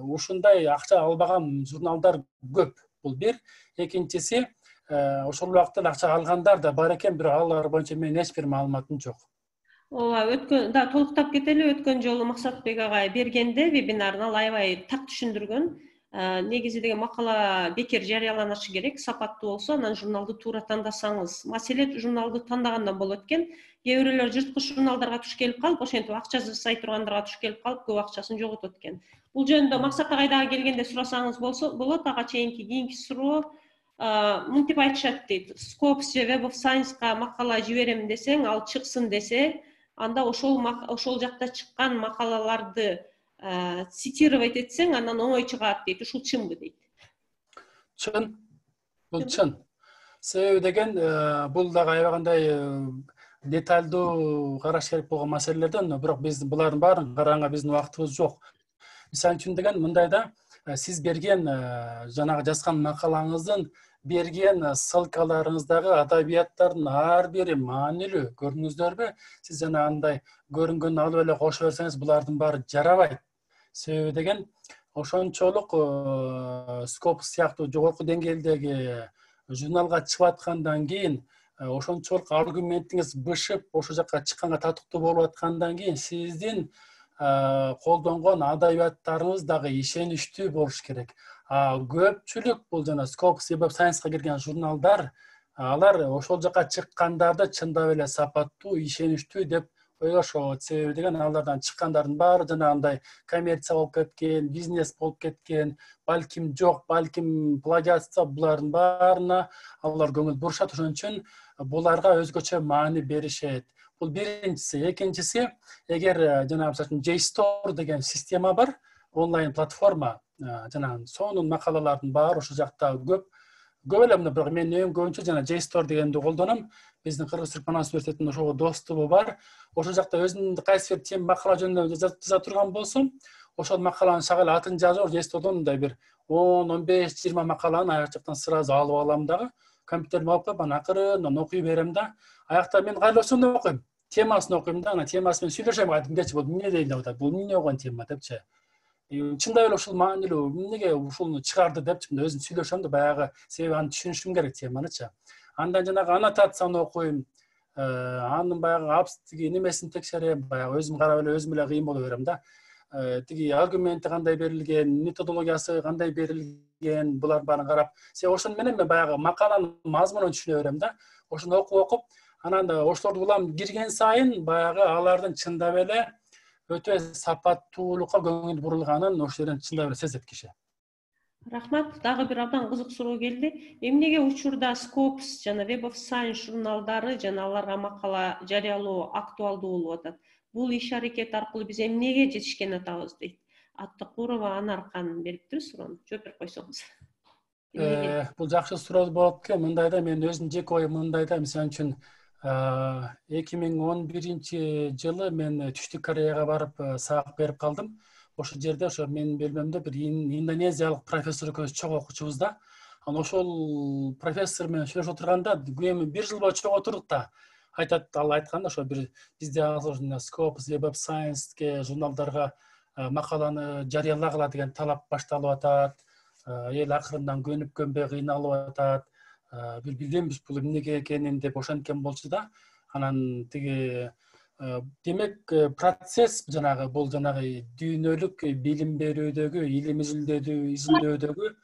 ушундай акча албаган журналдар көп. Бул бир. Экинчиси, ошол убакта акча алгандар да бар экен, бирок алар боюнча менин эч бир маалыматым жок. Өткөн да толуктап кетели. Өткөн жолу Максатбек агай бергенде вебинарын ал аябай так түшүндүргөн. Негизи деген макала бекер жарыяланышы керек, сапаттуу болсо, анан журналды туура тандасаңыз. Маселе журналды тандагандан болот экен. Кээ бирөөлөр жырткыч журналдарга туш келип калып, ошентип акча жасай тургандарга туш келип калып, көп акчасын жоготот экен. Бул жөнүндө Максат агайдагы келгенде сурасаңыз болот, ага чейинки кийинки суроо мынтип айтышат дейт. Scopus же Web of Science-ка макала жиберем десең, ал чыксын десе, анда ошол жакта чыккан макалаларды цитировать этсең, анан оңой чыгат дейт. Ушул чынбы дейт? Чын. Бул чын. Себеби деген бул дагы аябагандай деталдуу караш керек болгон маселелерден, бирок биз булардын баарын караганга биздин убактыбыз жок. Мисалы үчүн деген мындай да, сиз берген жанагы жазган макалаңыздын берген ссылкаларыңыздагы адабияттардын ар бири маанилүү, көрдүңүздөрбү? Сиз жана андай көрүнгөнүн алып эле кошо берсеңиз, булардын баары жарабайт. Себеби деген ошончолук Scopus сыяктуу жогорку деңгээлдеги журналга чыгып аткандан кийин, ошончолук аргументиңиз бышып, ошол жакка чыкканга татыктуу болуп аткандан кийин, сиздин колдонгон адабияттарыңыз дагы ишеничтүү болуш керек. Көпчүлүк бул жана Scopus Web of Science-ка кирген журналдар, алар ошол жакка чыккандарды чындап эле сапаттуу, ишеничтүү деп ойлошот. Себеби деген алардан чыккандардын баары жанагындай коммерция болуп кеткен, бизнес болуп кеткен, балким жок, балким плагиатса, булардын баарына алар көңүл бурушат. Ошон үчүн буларга өзгөчө маани беришет. Бул биринчиси. Экинчиси, эгер жанагы JSTOR деген система бар, онлайн платформа, жана сонун макалалардын баары ошол жакта көп эле мына бирок мен эң көбүнчө жана JSTOR дегенди колдоном. Биздин Кыргыз-Түркмөнстан университетинин ошого доступу бар. Ошол жакта өзүмдүн кайсы бир тема макала жөнүндө жаза турган болсом, ошол макаланын шак эле атын жазып, JSTORдон мындай бир 10-15-20 макаланы аяк жактан сразу алып алам дагы. Компьютериме алып коюп, анан акырын окуй берем да. Аякта мен кайрылсам окуйм. Темасын окуйм да, анан темасы менен сүйлөшөм, айтымчы бул эмне дейт атат, бул эмне болгон тема депчи. Чындап эле ушул маанилүү, эмнеге ушуну чыгарды депчи, өзүм сүйлөшөм да, баягы себеби аны түшүнүшүм керек теманычы. Андан жанагы аннотацияны окуйм, анын баягы абстиги немесин текшерем, баягы өзүм карап эле өзүм эле кыйын боло берем да. Тиги аргументи кандай берилген, методологиясы кандай берилген, булардын баарын карап, ошону менен мен баягы макаланын мазмунун түшүнө берем да. Ошону окуп, анан да ошолорду улам кирген сайын баягы алардын чындап эле өтө сапаттуулукка көңүл бурулганын ошол жерден чындап эле сезет киши. Рахмат. Дагы бир абдан кызык суроо келди. Эмнеге учурда Scopus жана Web of Science журналдары жана аларга макала жарыялоо актуалдуу болуп атат? Бул иш аракет аркылуу биз эмнеге жетишкен атабыз дейт. Аттыкурова Анаркан бериптир суроону. Жооп берип койсоңуз. Бул жакшы суроо болуп экен. Мындайда мен өзүм жеке оюм мындайда, мисалы үчүн 2011 жылы мен Түштүк Кореяга барып сабак берип калдым. Ошол жерде ошо менин бөлмөмдө бир индонезиялык профессор экөөбүз чогуу окуучубуз да. Анан ошол профессор менен сүйлөшүп отурганда, эми 1 жыл бою чогуу отурдук да. Ал айтканда, ошо бизде Scopus, Web of Science журналдарга макаланы жарыялагыла деген талап башталып атат. Эл акырындан көнүп-көнбөй кыйналып атат. Бир билбеймиз бул эмнеге экенин деп ошенткен болчу да. Анан тиги демек процесс жанагы бул жанагы дүйнөлүк билим берүүдөгү, илим изилдөөдөгү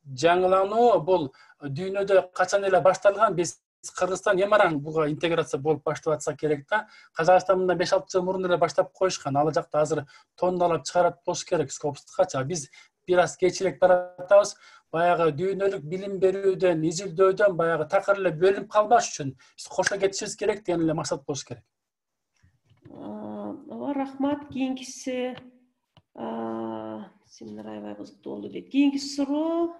жаңылануу бул дүйнөдө качан эле башталган. Биз Кыргызстан эмараң буга интеграция болуп баштап атса керек да. Казакстан мындан 5-6 жыл мурун эле баштап коюшкан. Ал жакта азыр тонналап чыгарат болуш керек Scopus'ка. Биз бир аз кечирээк баратабыз. Баягы дүйнөлүк билим берүүдөн, изилдөөдөн баягы такыр эле бөлүнүп калбаш үчүн биз кошо кетишибиз керек деген эле максат болуш керек. Рахмат. Кийинкиси Семинар аябай кызыктуу болду дейт. Кийинки суроо,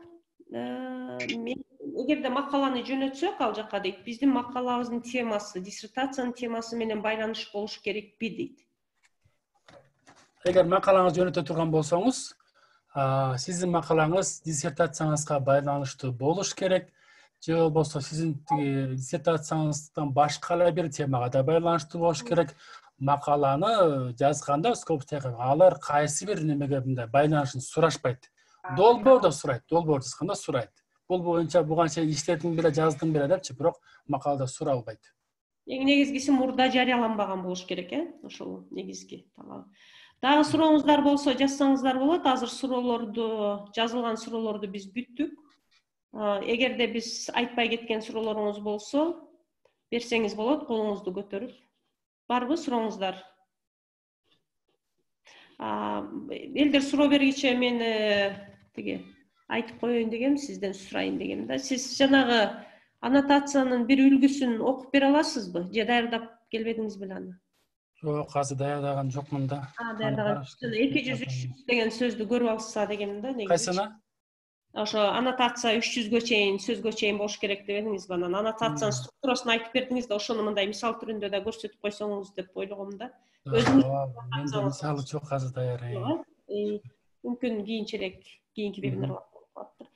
эгерде макаланы жөнөтсөк ал жака дейт, биздин макалабыздын темасы, диссертациянын темасы менен байланыш болуш керекпи дейт. Эгер макалаңызды жөнөтө турган болсоңуз, сиздин макалаңыз диссертацияңызга байланыштуу болуш керек. Же болбосо сиздин диссертацияңыздан башка эле бир темага да байланыштуу болуш керек. Макаланы жазганда Scopus алар кайсы бир немеге мындай байланышын сурашпайт. Долбоордо сурайт, долбоор жазганда сурайт. Бул боюнча буга чейин иштедиң беле, жаздың беле депчи, бирок макалада суралбайт. Эң негизгиси мурда жарыяланбаган болуш керек, ошол негизги талап. Дагы сурооңуздар болсо жазсаңыздар болот. Азыр жазылган суроолорду биз бүттүк. Эгерде биз айтпай кеткен суроолоруңуз болсо, берсеңиз болот, колуңузду көтөрүп. Барбы сурооңуздар? Элдер суроо бергиче мен айтып коеюн дегем, сизден сурайын дегем да. Сиз жанагы аннотациянын бир үлгүсүн окуп бере аласызбы? Же даярдап келбедиңиз беле аны? Жок, азыр даярдаган жокмун да. Даярдаган. 200-300 деген сөздү көрүп алса деген да, негизи. Кайсына? Ошо аннотация 300гө чейин, сөзгө чейин болуш керек дебедиңизби? Анан аннотациянын структурасын айтып бердиңиз да, ошону мындай мисал түрүндө да көрсөтүп койсоңуз деп ойлогом да. Менде мисалы жок азыр даяр. Мүмкүн кийинки вебинарлар болуп калыптыр.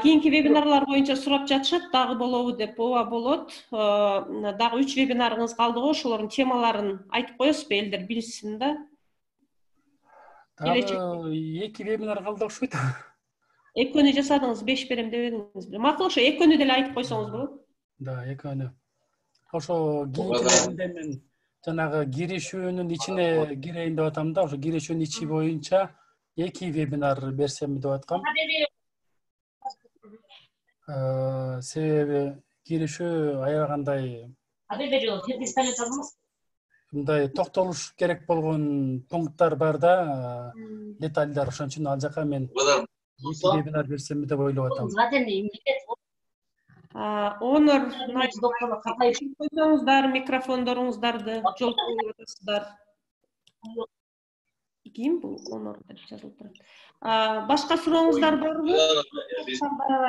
Кийинки вебинарлар боюнча сурап жатышат, дагы болобу деп. Ооба болот. Дагы 3 вебинарыңыз калды го, ошолордун темаларын айтып коесузбу, элдер билсин да. Дагы 2 вебинар калды окшойт. Экөөнү жасадыңыз, 5 берем дебедиңизби? Макул, ошо экөөнү деле айтып койсоңуз болот. Да, экөөнү. Ошо кийинкилеринде мен жанагы киришүүнүн ичине кирейин деп атам да, ошо киришүүнүн ичи боюнча 2 вебинар берсем деп аткам. Себеби киришүү аябагандай мындай токтолуш керек болгон пункттар бар да, детальдар, ошон үчүн ал жака мен вебинар берсем деп ойлоп атам. Онор койсоңуздар микрофондоруңуздарды жолтуруп атасыздар. Ким бул Онор деп жазылып турат. Башка сурооңуздар барбы?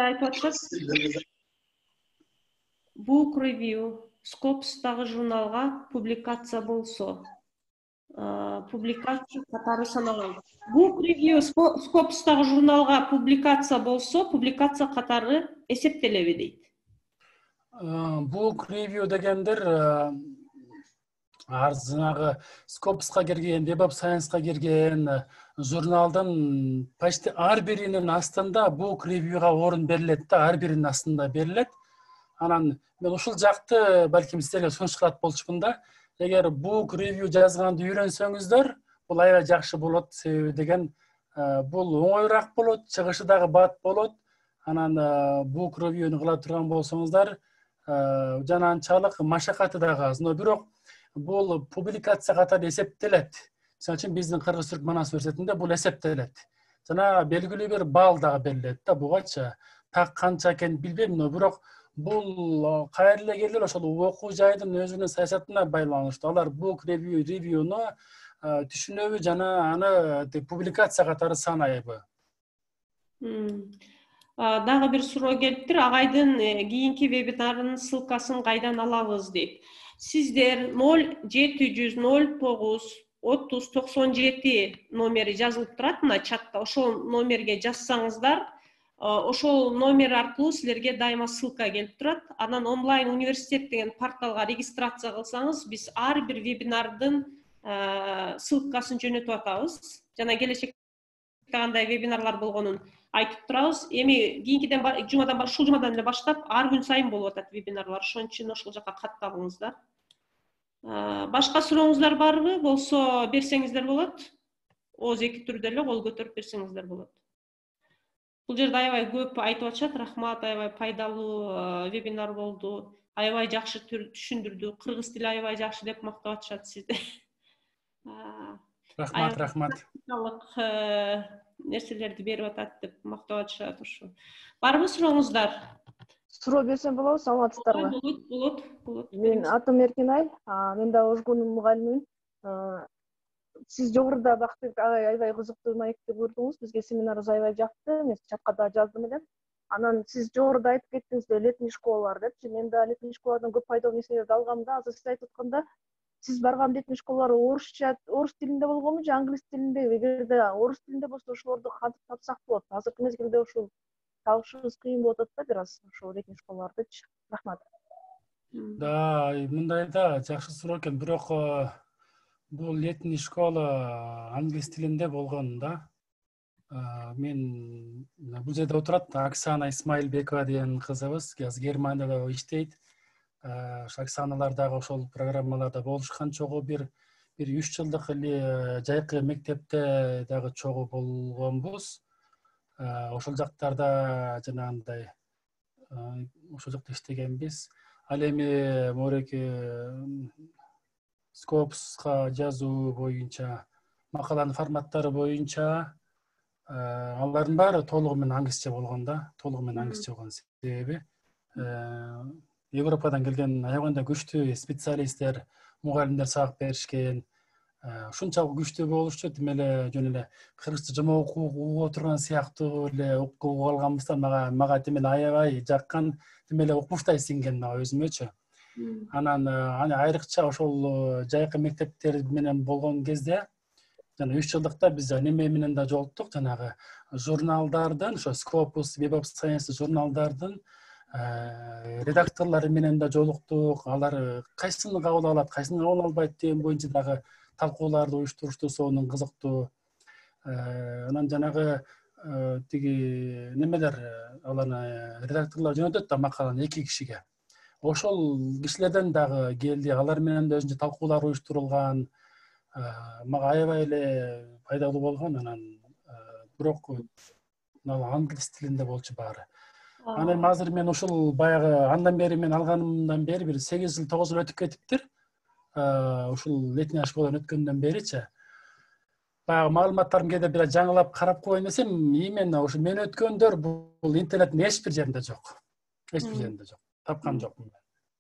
Айтып атышат. Book review Scopes-тагы журналга публикация болсо, публикация катары саналат. Book review Scopes-тагы журналга публикация болсо, публикация катары эсептелеби дейт. Book review дегендер жанагы Scopes-ка кирген, Web of Science-ка кирген журналдын почти ар биринин астында book review-га орун берилет да, ар биринин астында берилет. Анан мен ушул жакты балким силерге сунуштурат болчумун да. Эгер book review жазганды үйрөнсөңүздөр, бул аябай жакшы болот. Себеби деген бул оңоюраак болот, чыгышы дагы бат болот. Анан book review-ну кыла турган болсоңуздар, жананчалык машакаты дагы аз. Но бирок бул публикация катары эсептелет. Мисалы үчүн биздин Кыргыз-Түрк Манас университетинде бул эсептелет. Жана белгилүү бир балл дагы берилет да бугачы. Так канча экенин билбейм, но бирок бул кайерле келер ошол окуу жайдын өзүнүн саясатына байланыштуу. Алар book review-ну түшүнөбү жана аны публикация катары санайбы. Дагы бир суроо келиптир. Агайдын кийинки вебинарынын ссылкасын кайдан алабыз деп. Сиздер 0709-30-97 номери жазылып турат мына чатта. Ошол номерге жазсаңыздар, ошол номер аркылуу силерге дайыма ссылка келип турат. Анан онлайн университет деген порталга регистрация кылсаңыз, биз ар бир вебинардын ссылкасын жөнөтүп атабыз. Жана келечекте кандай вебинарлар болгонун айтып турабыз. Эми кийинкиден ушул жумадан эле баштап ар күн сайын болуп атат вебинарлар. Ошон үчүн ошол жака катталыңыздар. Башка сурооңуздар барбы? Болсо берсеңиздер болот. Ооз эки түрдө эле кол көтөрүп берсеңиздер болот. Бул жерде аябай көп айтып атышат. Рахмат, аябай пайдалуу вебинар болду. Аябай жакшы түшүндүрдү. Кыргыз тили аябай жакшы деп мактап атышат сизди. Рахмат. Нерселерди берип атат деп мактап атышат ушу. Барбы сурооңуздар? Суроо берсем болобу, саламатсыздарбы? Болот. Мен атым Эркинай, мен да ОЖГУнун мугалимимин. Сиз жогоруда Бактыбек агай аябай кызыктуу маекти курдуңуз. Бизге семинарыңыз аябай жакты. Мен чатка да жаздым элем. Анан сиз жогоруда айтып кеттиңиз летний школалар депчи. Мен да летний школалардан көп пайдалуу нерселерди алгам да. Азыр сиз айтып атканда, сиз барган летний школалар орус тилинде болгонбу же англис тилинде? Эгерде орус тилинде болсо ошолорду кантип тапсак болот? Азыркы мезгилде ушул табышыбыз кыйын болуп атат да бир аз ошол летний школалардычы. Рахмат. Да, мындай да жакшы суроо экен. Бирок бул летний школа англис тилинде болгон да. Мен бул жерде отурат Оксана Исмаилбекова деген кызыбыз, азыр Германияда иштейт. Оксаналар дагы ошол программаларда болушкан чогуу бир 3 жылдык эле жайкы мектепте дагы чогуу болгонбуз. Ошол жактарда жанагындай ошол жакта иштегенбиз. Ал эми мореки Scopes-ка жазуу боюнча, макаланын форматтары боюнча алардын баары толугу менен англисче болгон да, толугу менен англисче болгон себеби Европадан келген аябаганда күчтүү специалисттер, мугалимдер сабак беришкен. Ушунчалык күчтүү болушу, тим эле жөн эле кыргызча жыма окууга отурган сыяктуу эле окууга алганбызда мага тим эле аябай жаккан, тим эле укмуштай сиңген мага өзүмөчү. Анан айрыкча ошол жайкы мектептер менен болгон кезде жана 3 жылдыкта биз неме менен да жолуктук, жанагы журналдардын, ошо Scopus, Web of Science журналдардын редакторлору менен да жолуктук. Алар кайсыны кабыл алат, кайсыны кабыл албайт деген боюнча дагы талкууларды уюштурушту, сонун кызыктуу. Анан жанагы тиги немелер, аларны редакторлор жөнөтөт да макаланы 2 кишиге. Ошол кишилерден дагы келди, алар менен да өзүнчө талкуулар уюштурулган. Мага аябай эле пайдалуу болгон. Анан бирок англис тилинде болчу баары. Анан азыр мен ушул баягы андан бери мен алганымдан бери бир 8 жыл 9 жыл өтүп кетиптир. Ушул летний школадан өткөндөн беричи. Баягы маалыматтарым кээде бир жаңылап карап коеюн десем, именно ушу мен өткөндөр бул интернеттин эч бир жеринде жок. Эч бир жеринде жок. Тапкан жокмун.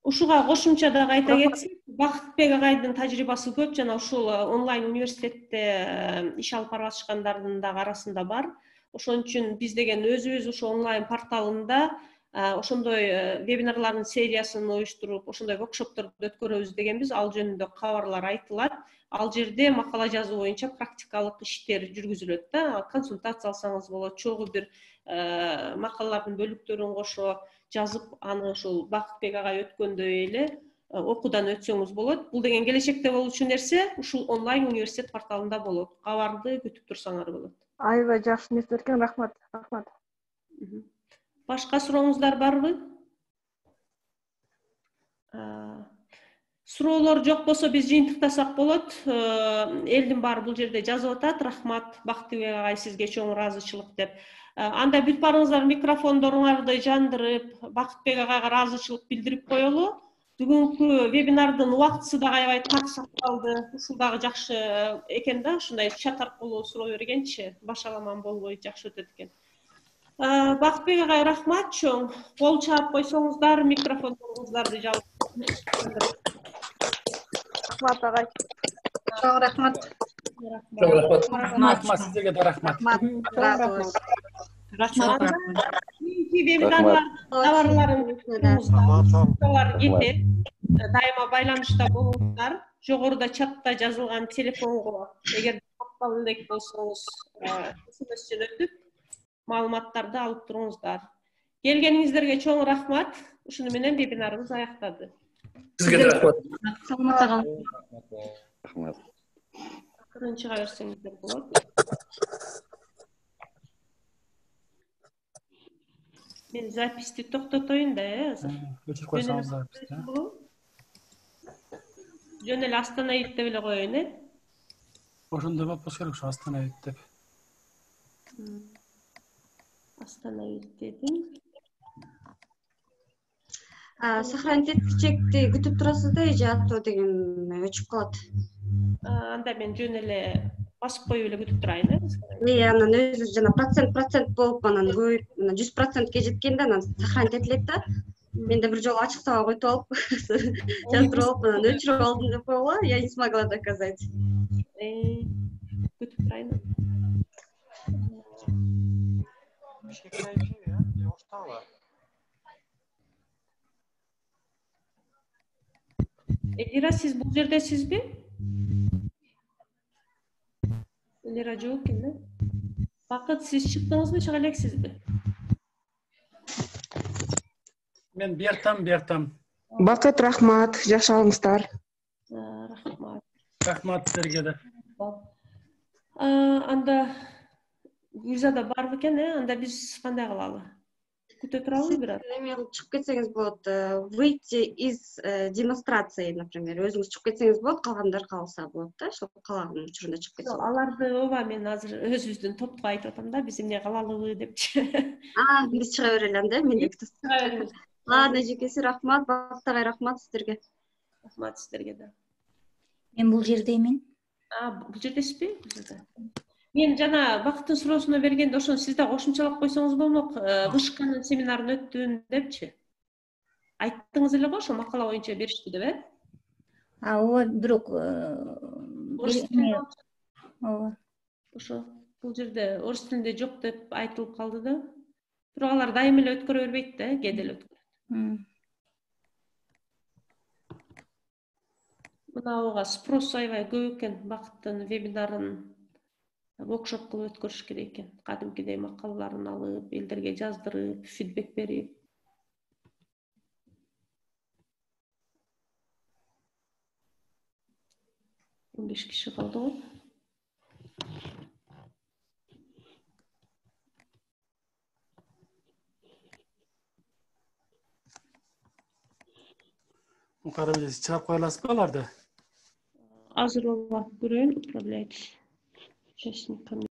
Ушуга кошумча дагы айта кетсек, Бакытбек агайдын тажрыйбасы көп, жана ушул онлайн университетте иш алып барышкандардын дагы арасында бар. Ошон үчүн биз деген өзүбүз ушу онлайн порталында ошондой вебинарлардын сериясын уюштуруп, ошондой воркшопторду өткөрөбүз дегенбиз. Ал жөнүндө кабарлар айтылат. Ал жерде макала жазуу боюнча практикалык иштер жүргүзүлөт да. Консультация алсаңыз болот, чогуу бир макалалардын бөлүктөрүн кошо жазып, аны ушул Бакытбек агай өткөндөй эле окуудан өтсөңүз болот. Бул деген келечекте болчу нерсе ушул онлайн университет порталында болот. Кабарды күтүп турсаңар болот. Аябай жакшы нерсе экен, рахмат. Башка сурооңуздар барбы? Суроолор жок болсо биз жыйынтыктасак болот. Элдин баары бул жерде жазып атат. Рахмат Бакытбек агай, сизге чоң ыраазычылык деп. Анда бүт барыңыздар микрофондоруңарды жандырып, Бакытбек агайга ыраазычылык билдирип коелу. Бүгүнкү вебинардын убактысы дагы аябай так сакталды. Ушул дагы жакшы экен да, ушундай чат аркылуу суроо бергенчи башаламан болбой жакшы өтөт экен. Бакытбек агай, рахмат чоң. Кол чаап койсоңуздар, микрофондоруңуздарды жабып. Рахмат агай. Чоң рахмат. Рахмат, сиздерге да рахмат. Рахмат. Товарларын кетет. Дайыма байланышта болуңуздар. Жогоруда чатта жазылган телефонго эгер катталып элек болсоңуз, СМС жөнөтүп, маалыматтарды алып туруңуздар. Келгениңиздерге чоң рахмат. Ушуну менен вебинарыбыз аяктады. Сизге да рахмат. Саламат ага. Рахмат. Акырын чыга берсеңиздер болот. Мен записти токтотоюн да, азыр. Өчүрүп койсоңуз записти. Жөн эле остановить деп эле коеюн, Ошондой болбош керек, ушу остановить деп. Остановить дедим. Сохранить эткичекти күтүп турасызбы же ато деген өчүп калат? Анда мен жөн эле басып коюп эле күтүп турайын, Анан өзү жана процент болуп, анан көбөйүп, 100%ке жеткенде анан сохранить этилет да. Мен да бир жолу ачык сабак өтүп алып, жаздырып алып, анан өчүрүп алдым деп койгула, я не смогла доказать. Күтүп турайын. Элира, сиз бул жердесизби? Элира жок экен да. Бакыт, сиз чыктыңызбы, чыга элексизби? Мен бияктам. Бакыт, рахмат. Жакшы алыңыздар. Рахмат. Рахмат силерге да. Анда Гүлзада барбы экен, анда биз кандай кылалы? Күтө турабы бир аз? Эми чыгып кетсеңиз болот. Выйти из демонстрации, например. Өзүңүз чыгып кетсеңиз болот, калгандар калса болот да, ошол калаган учурунда чыгып кетсе. Аларды ооба, мен азыр өзүбүздүн топко айтып атам да, биз эмне кылалыбы депчи. Биз чыга берели анда, мен де күтүп. Чыга беребиз. Ладно, жекеси рахмат, Бакыт агай, рахмат сиздерге. Рахмат сиздерге да. Мен бул жердеймин. Бул жердесизби? Мен жана Бакыттын суроосуна бергенде ошону сиз да кошумчалап койсоңуз болмок. Вышканын семинарын өттүм депчи. Айттыңыз эле го, ошо макала боюнча беришти деп, Ооба, бирок ооба. Ошо бул жерде орус тилинде жок деп айтылып калды да. Бирок алар дайыма эле өткөрө бербейт да, кээде эле өткөрөт. Мынауга спрос аябай көп экен, Бакыттын вебинарын воркшоп кылып өткөрүш керек экен. Кадимкидей макалаларын алып, элдерге жаздырып, фидбек берип. Он 5 киши калды го. Карап элесиз, чыгарып кое аласызбы аларды? Азыр ооба көрөйүн, управлять. Участниками.